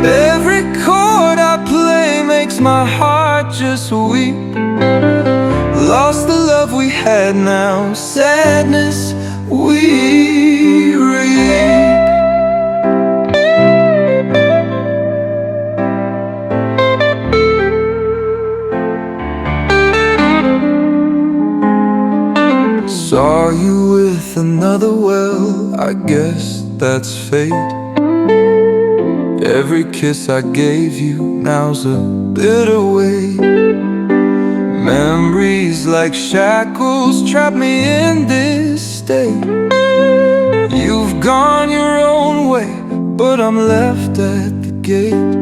Every chord I play makes my heart heart just weep. Lost the love we had, now sadness we reap. Saw you with another, well, I guess that's fate. Every kiss I gave you now's a bitter weight. Memories like shackles trap me in this state. You've gone your own way, but I'm left at the gate.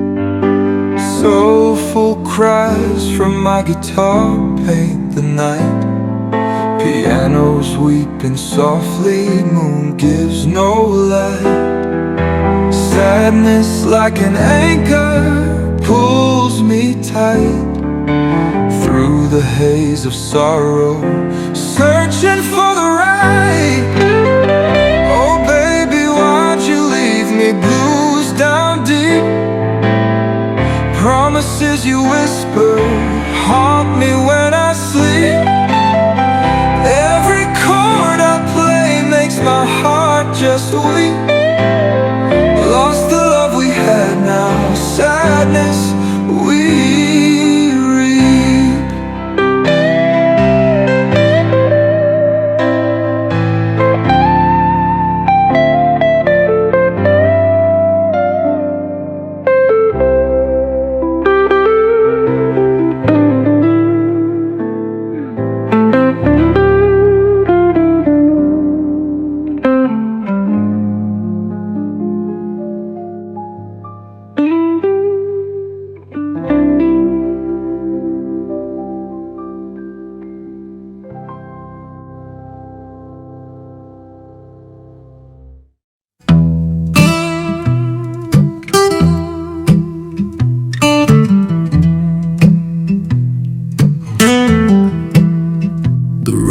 Soulful cries from my guitar paint the night. Piano's weeping softly, moon gives no light. Sadness like an anchor pulls me tight through the haze of sorrow, searching for the right. Oh baby, why'd you leave me? Blues down deep. Promises you whisper haunt me when I sleep. Every chord I play makes my heart just weep. Lost the love we had, now sadness we reap.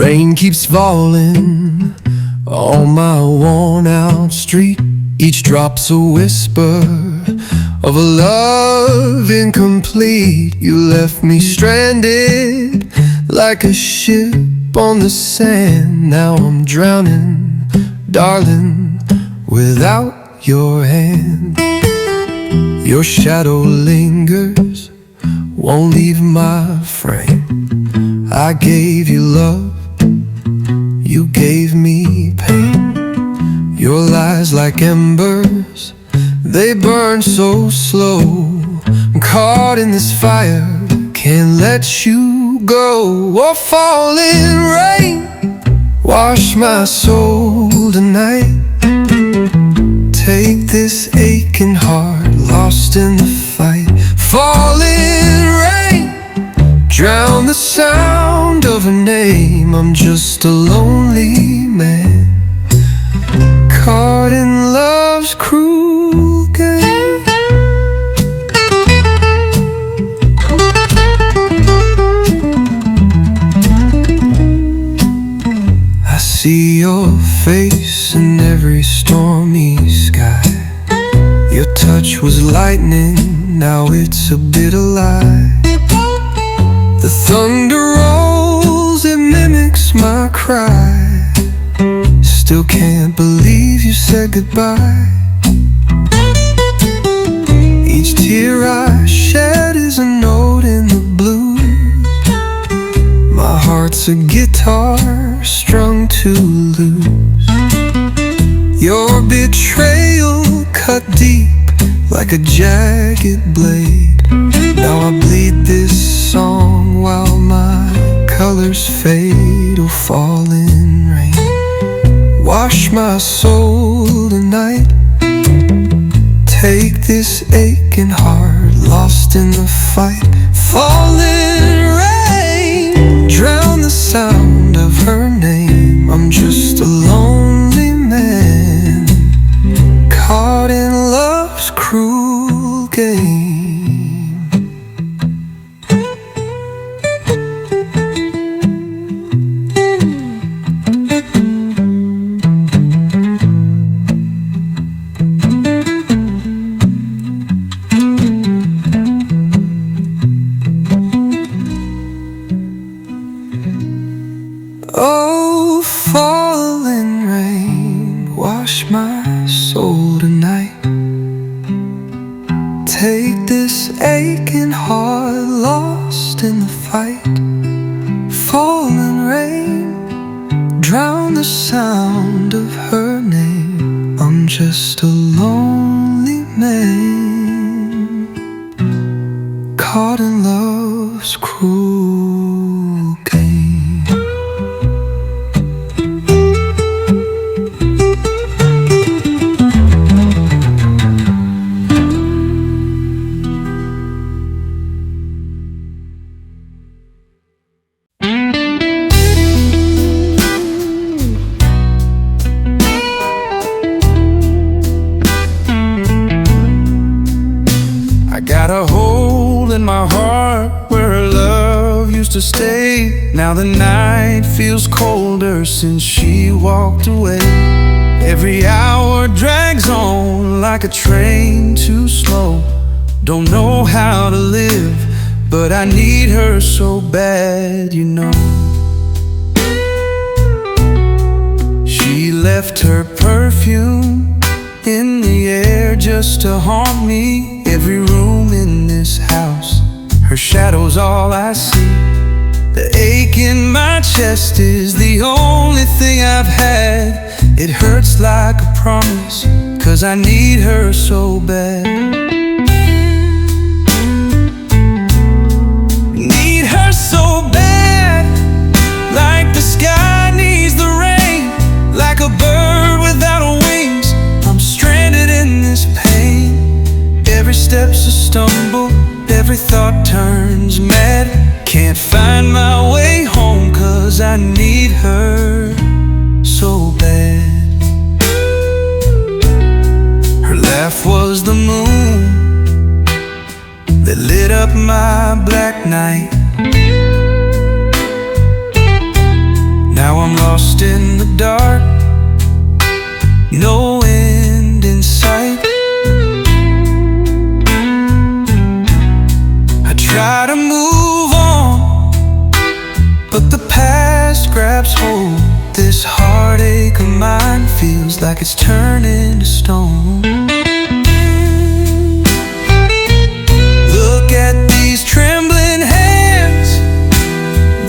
Rain keeps falling on my worn-out street. Each drop's a whisper of a love incomplete. You left me stranded like a ship on the sand. Now I'm drowning, darling, without your hand. Your shadow lingers, won't leave my frame. I gave you love, you gave me pain. Your lies like embers, they burn so slow. I'm caught in this fire, can't let you go. Oh, falling rain, wash my soul tonight. Take this aching heart, lost in the fight. Falling rain, drown the sound of her name. I'm just a lonely man, caught in love's cruel game. I see your face in every stormy sky. Your touch was lightning, now it's a bitter lie. The thunder rolls, it mimics my cry. Still can't believe you said goodbye. Each tear I shed is a note in the blues. My heart's a guitar strung to lose. Your betrayal cut deep like a jagged blade. Now I bleed this song while my colors fade. Oh, falling rain, wash my soul tonight. Take this aching heart, lost in the fight. Falling rain, drown the sound of her name. I'm just a lonely man, caught in love's cruel game. lost in the fight. Falling rain drown the sound of her name. I'm just a lonely man caught in love's cruel game. Got a hole in my heart where her love used to stay. Now the night feels colder since she walked away. Every hour drags on like a train too slow. Don't know how to live, but I need her so bad, you know. She left her perfume in the air just to haunt me. Every room in this house, her shadow's all I see. The ache in my chest is the only thing I've had. It hurts like a promise, 'cause I need her so bad. Need her so bad, like the sky needs the rain. Like a bird without wings, I'm stranded in this pain. Every step's a stumble, every thought turns mad. Can't find my way home 'cause I need her so bad. Her laugh was the moon that lit up my black night. Now I'm lost in the dark, no end in sight. Try to move on, but the past grabs hold. This heartache of mine feels like it's turning to stone. Look at these trembling hands,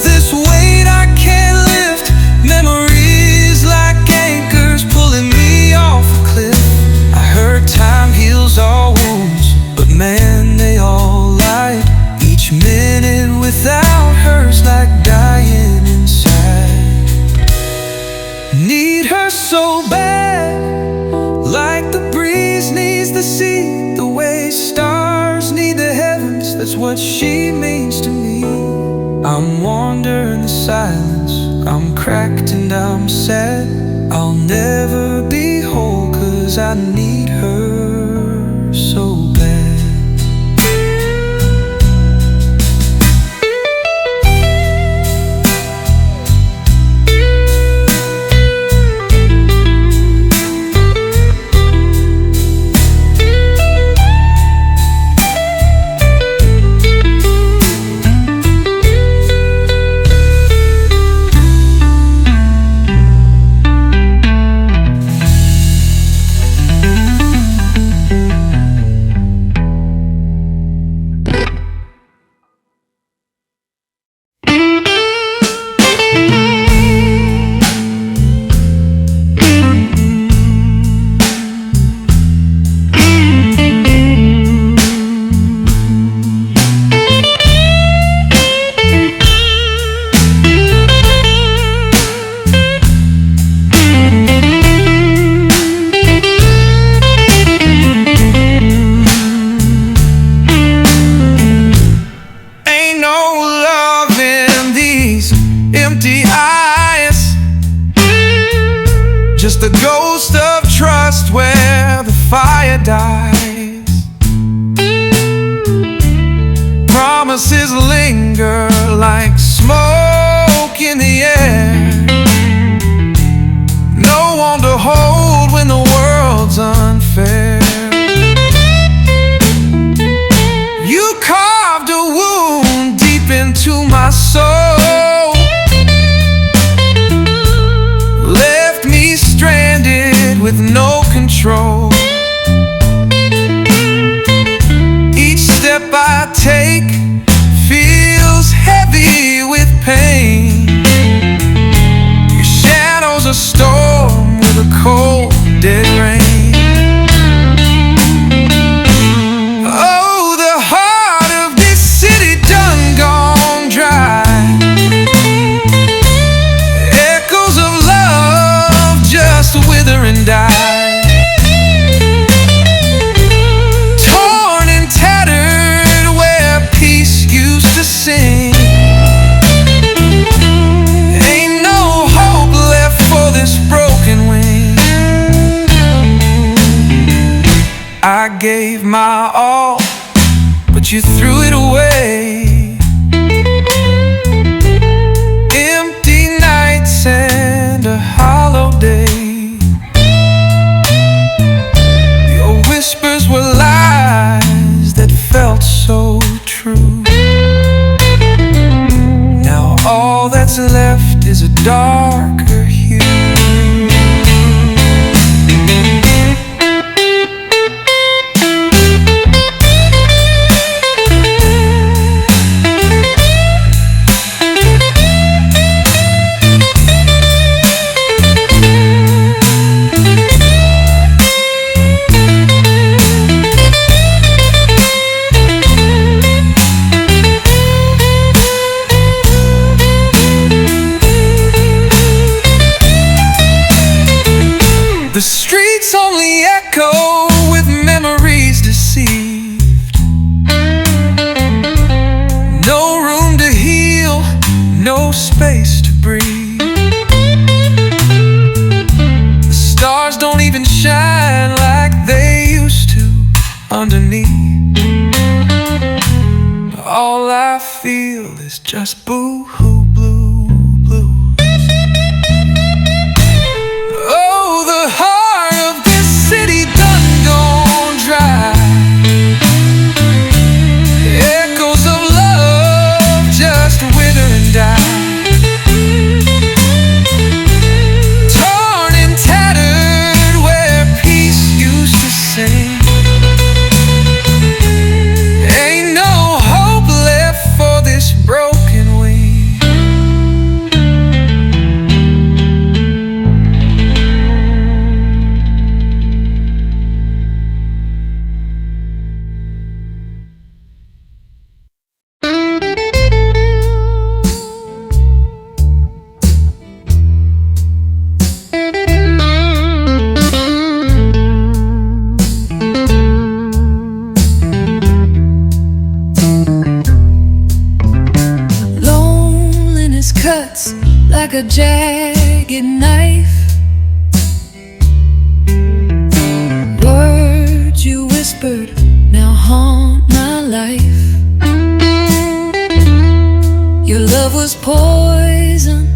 this weight I can't lift. Memories like anchors pulling me off a cliff. I heard time heals all wounds, but man, they all lied. Each minute without her's like dying inside. Need her so bad, like the breeze needs the sea, the way stars need the heavens. That's what she means to me. I'm wandering the silence, I'm cracked and I'm sad. I'll never be whole 'cause I need her so bad. Just a ghost of trust where the fire dies. Promises linger like smoke in the air. No one to hold when the world's unfair. You carved a wound deep into my soul, left me stranded with no control. Each step I take feels a storm with a cold, dead rain. Oh, the heart of this city done gone dry. Echoes of love just wither and die. Torn and tattered where peace used to sing. Ain't no hope left for this broken wing. I gave my all, but you threw it away. Empty nights and a hollow day. Your whispers were lies that felt so true. Now all that's left is a darker hue. The streets only echo with memories deceived. No room to heal, no space to breathe. The stars don't even shine like they used to underneath. All I feel is just boo-hoo blue blues. Oh, the heart of this city done gone dry. Echoes of love just wither and die. Torn and tattered where peace used to sing. Ain't no hope left for this broken wing. Loneliness cuts like a jagged knife. Words you whispered now haunt my life. Your love was poison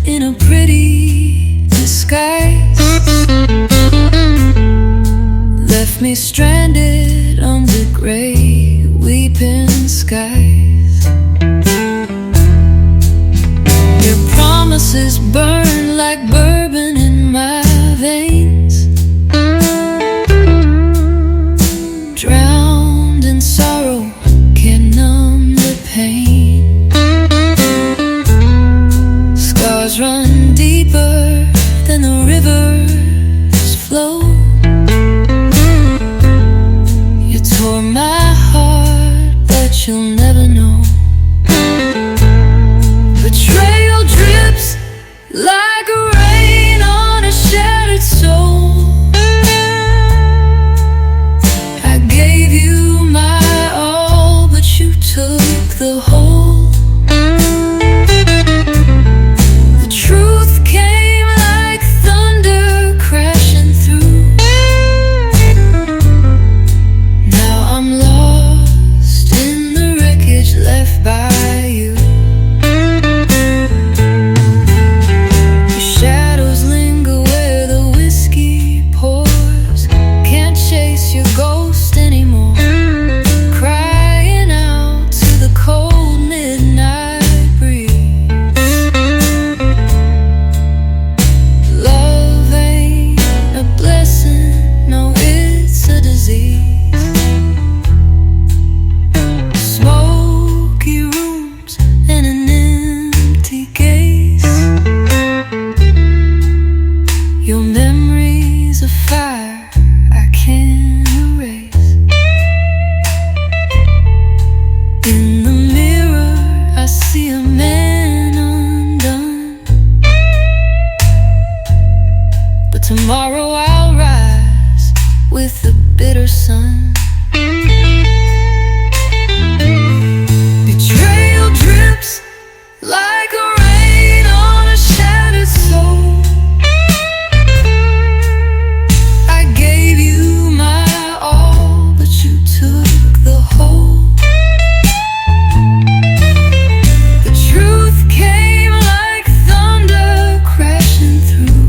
in a pretty disguise. Left me stranded under gray weeping skies. Your promises burn like bourbon in my veins. Drowned in sorrow, can't numb the pain. Scars run deeper than the rivers flow. You tore my heart, but you'll never know. Betrayal drips like rain on a shattered soul. I gave you my all, but you took the whole. The truth came like thunder a man undone. But tomorrow I'll rise with the bitter sun. Betrayal drips like a rain on a shattered soul. I gave you my all, but you took the whole. The truth came like thunder crashing through.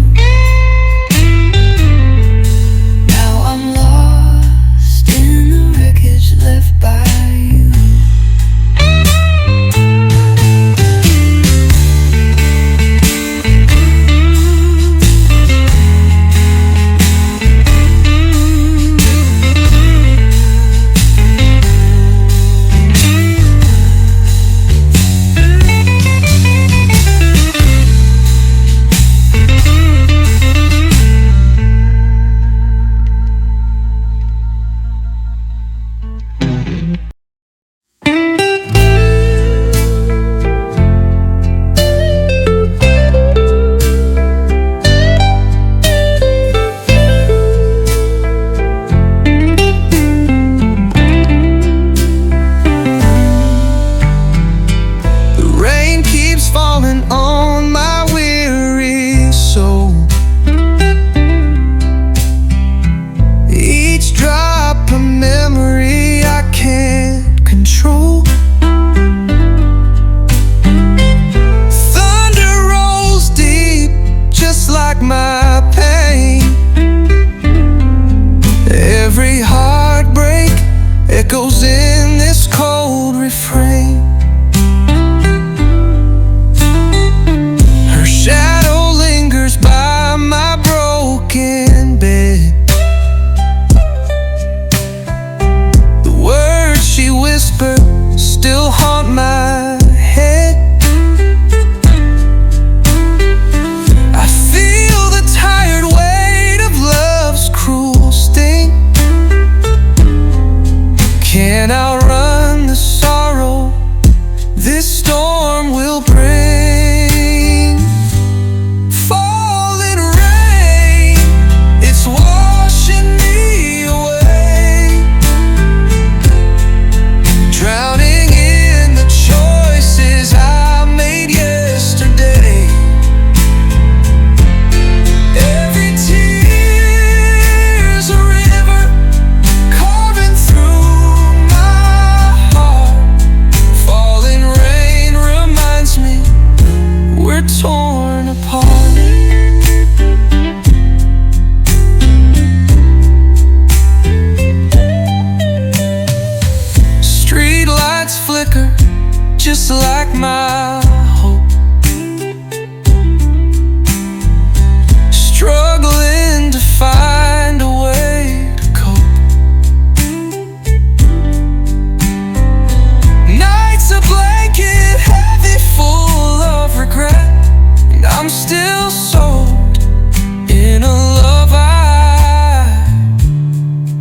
Now I'm lost in the wreckage left by you. Just like my hope, struggling to find a way to cope. Nights a blanket heavy, full of regret, and I'm still soaked in a love I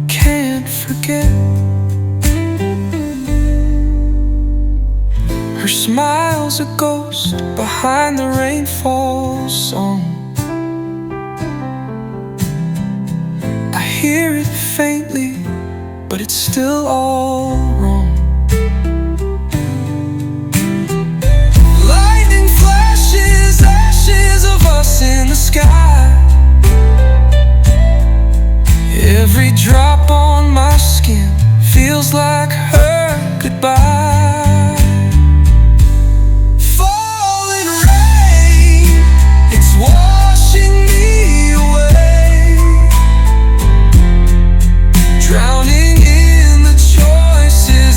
can't forget. Her smile's a ghost behind the rainfall song. I hear it faintly, but it's still all wrong. Lightning flashes, ashes of us in the sky. Every drop on my skin feels like her goodbye. Drowning in the choices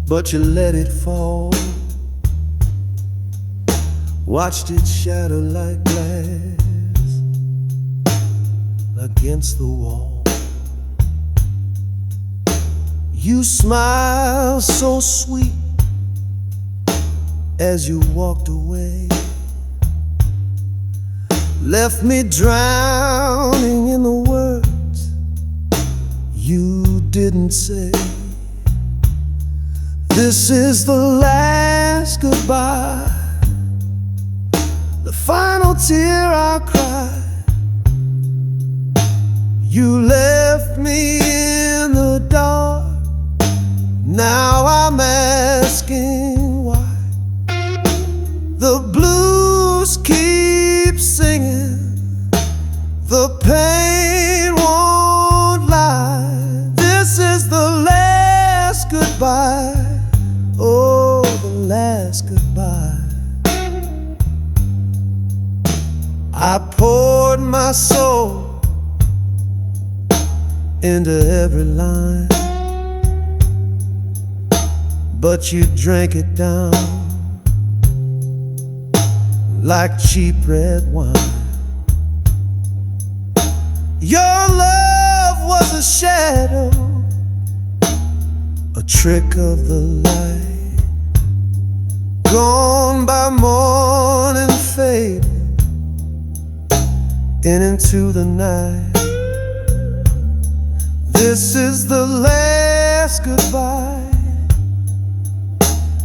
but you let it fall. Watched it shatter like glass against the wall. You smiled so sweet as you walked away, left me drowning in the words you didn't say. This is the last goodbye, the final tear I cried. You left me in the dark, now I'm asking why. The blues keep singing, the pain won't lie. This is the last goodbye, oh, the last goodbye. I poured my soul into every line, but you drank it down like cheap red wine. Your love was a shadow, a trick of the light, gone by morning fade and into the night. This is the last goodbye,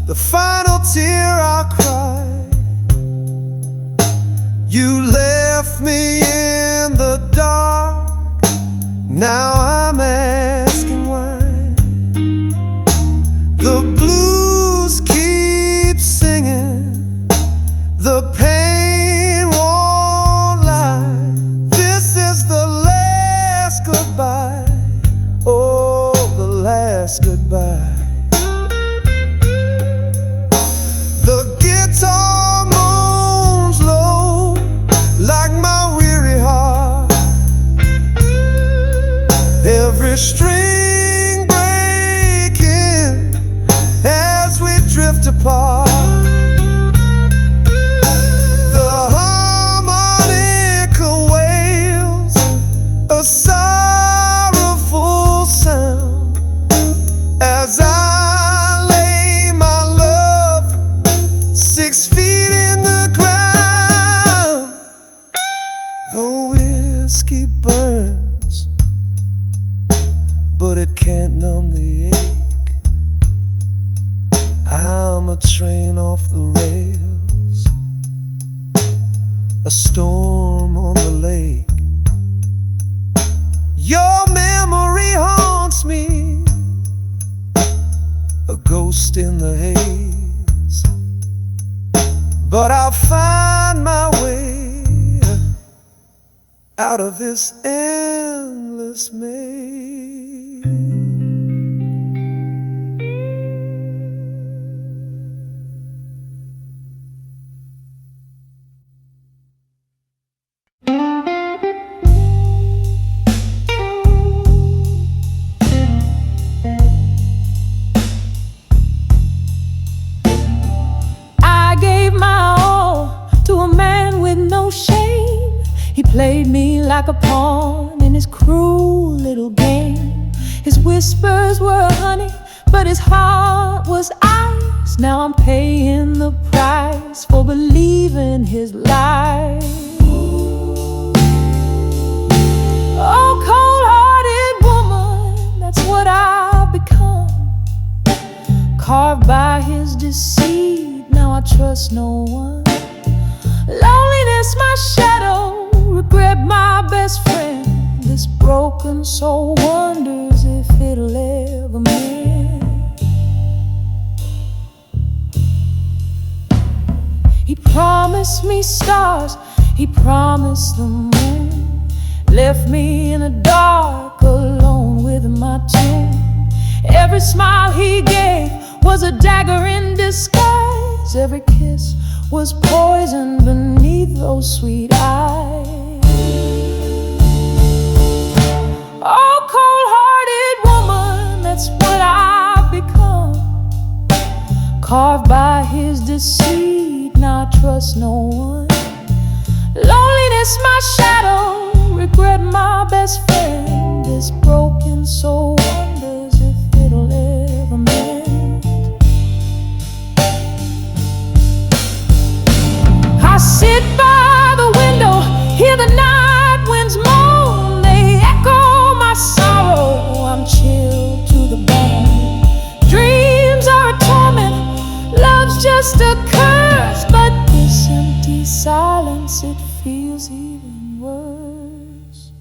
the final tear I cried. You left me in the dark, now I'm asking why. The blues keep singing, the pain won't lie. This is the last goodbye, oh, the last goodbye. The guitar moans low like my weary heart, every string breaking as we drift apart. The harmonica wails a sorrowful sound as I lay my love 6 feet in the ground. The whiskey burns, but it can't numb the ache. I'm a train off the rails, a storm on the lake. Your memory haunts me, a ghost in the haze, but I'll find my way out of this endless maze. I gave my all to a man with no shame. He played me like a pawn in his cruel little game. His whispers were honey, but his heart was ice. Now I'm paying the price for believing his lies. Oh, cold-hearted woman, that's what I've become. Carved by his deceit, now I trust no one. Loneliness, my shadow, regret, my best friend. This broken soul wonders if it'll ever mend. He promised me stars, he promised the moon, left me in the dark alone with my tune. Every smile he gave was a dagger in disguise. Every kiss was poison beneath those sweet eyes. Oh, cold-hearted woman, that's what I've become. carved by his deceit, not trust no one. Loneliness my shadow, regret my best friend. This broken soul wonders if it'll ever mend. I sit by the window, hear the night winds moan. They echo my sorrow, I'm chilled to the bone. Dreams are a torment, love's just a curse. But this empty silence, it feels even worse.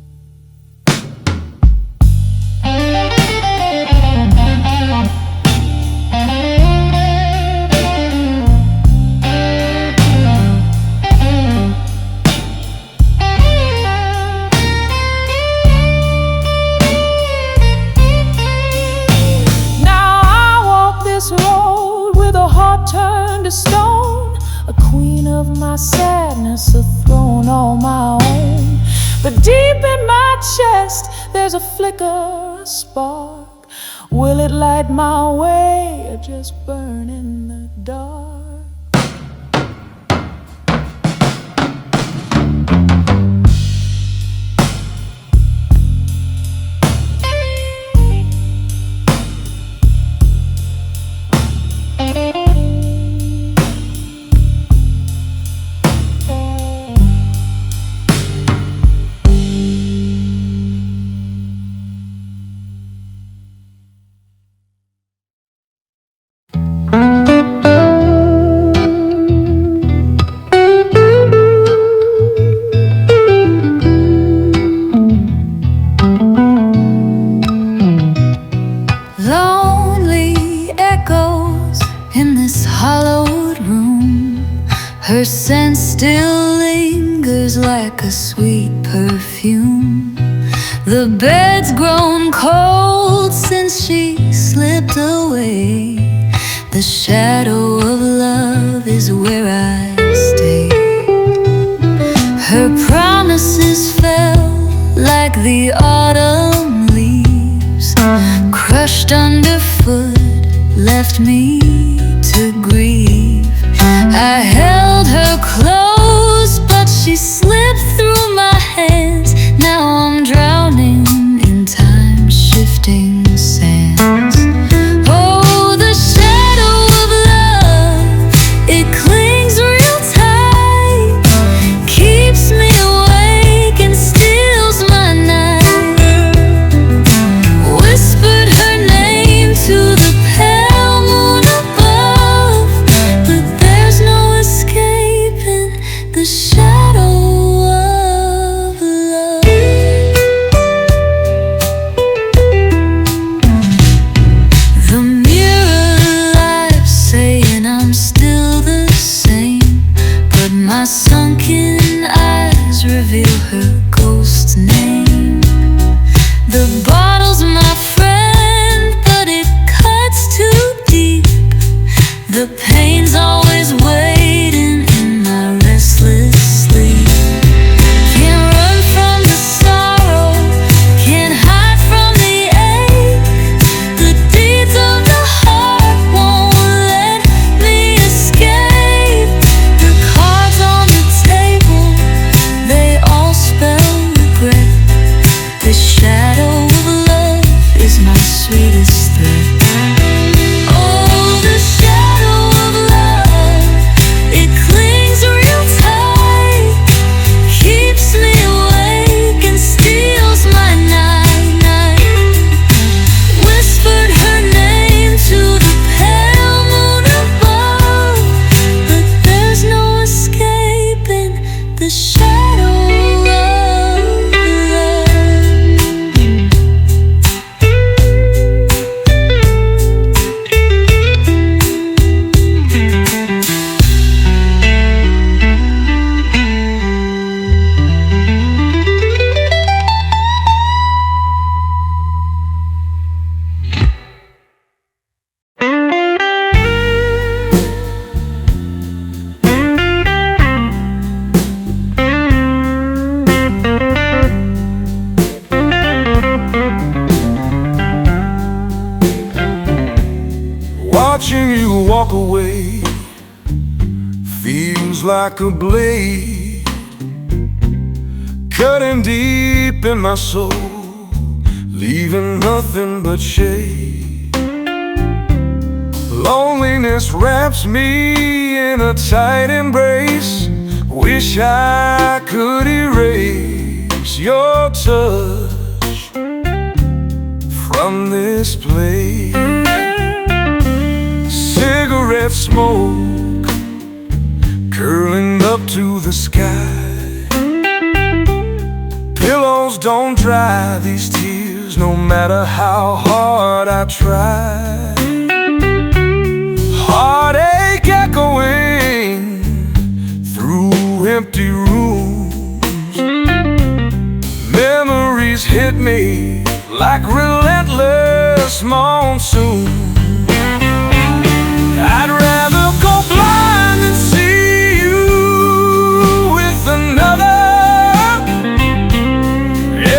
Now I walk this road with a heart turned to stone, a queen of my sadness, a throne all my own. But deep in my chest there's a flicker, a spark. Will it light my way or just burn in the dark? Lonely echoes in this hollowed room. Her scent still lingers like a sweet perfume. The bed's grown cold since she slipped away. The shadow of love is where I stay. Her promises fell like the autumn leaves, crushed underfoot, left me to grieve. I held her close, but she slipped through my hands. Now I'm drowning in time-shifting sands. Oh, the shadow of love, it clings real tight, keeps me awake and steals my night. Whispered her name to the pale moon above, but there's no escape. Watching you walk away feels like a blade cutting deep in my soul, leaving nothing but shade. Loneliness wraps me in a tight embrace. Wish I could erase your touch from this place. Cigarette smoke curling up to the sky. Pillows don't dry these tears, no matter how hard I try. Heartache echoing through empty rooms. Memories hit me like relentless monsoon. I'd rather go blind than see you with another.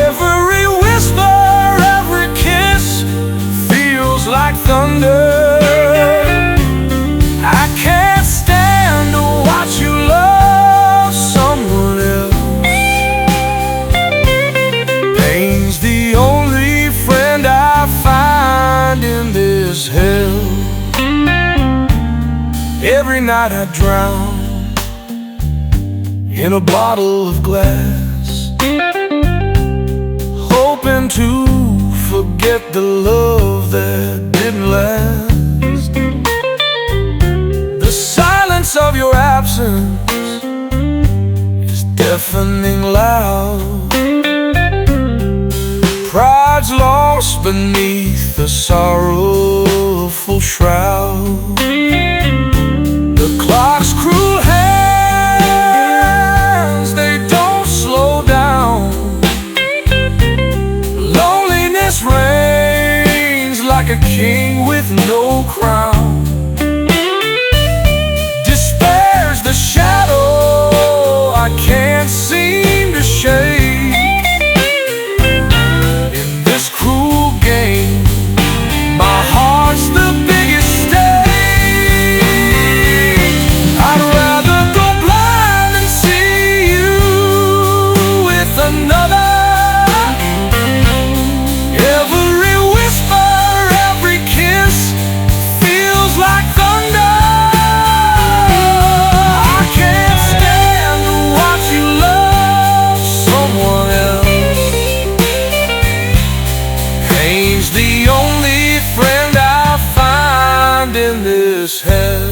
Every whisper, every kiss feels like thunder. I can't stand to watch you love someone else. Pain's the only friend I find in this hell. Every night I drown in a bottle of glass, hoping to forget the love that didn't last. The silence of your absence is deafening loud. Pride's lost beneath the sorrowful shroud. The clock's cruel hands, they don't slow down. Loneliness reigns like a king with no crown. Despair's the shadow I can't seem to shake. In this cruel game, my heart's the biggest stake. I'd rather go blind than see you with another. Every whisper, every kiss feels like thunder. I can't stand to watch you love someone else. Pain's the only friend I find in this hell.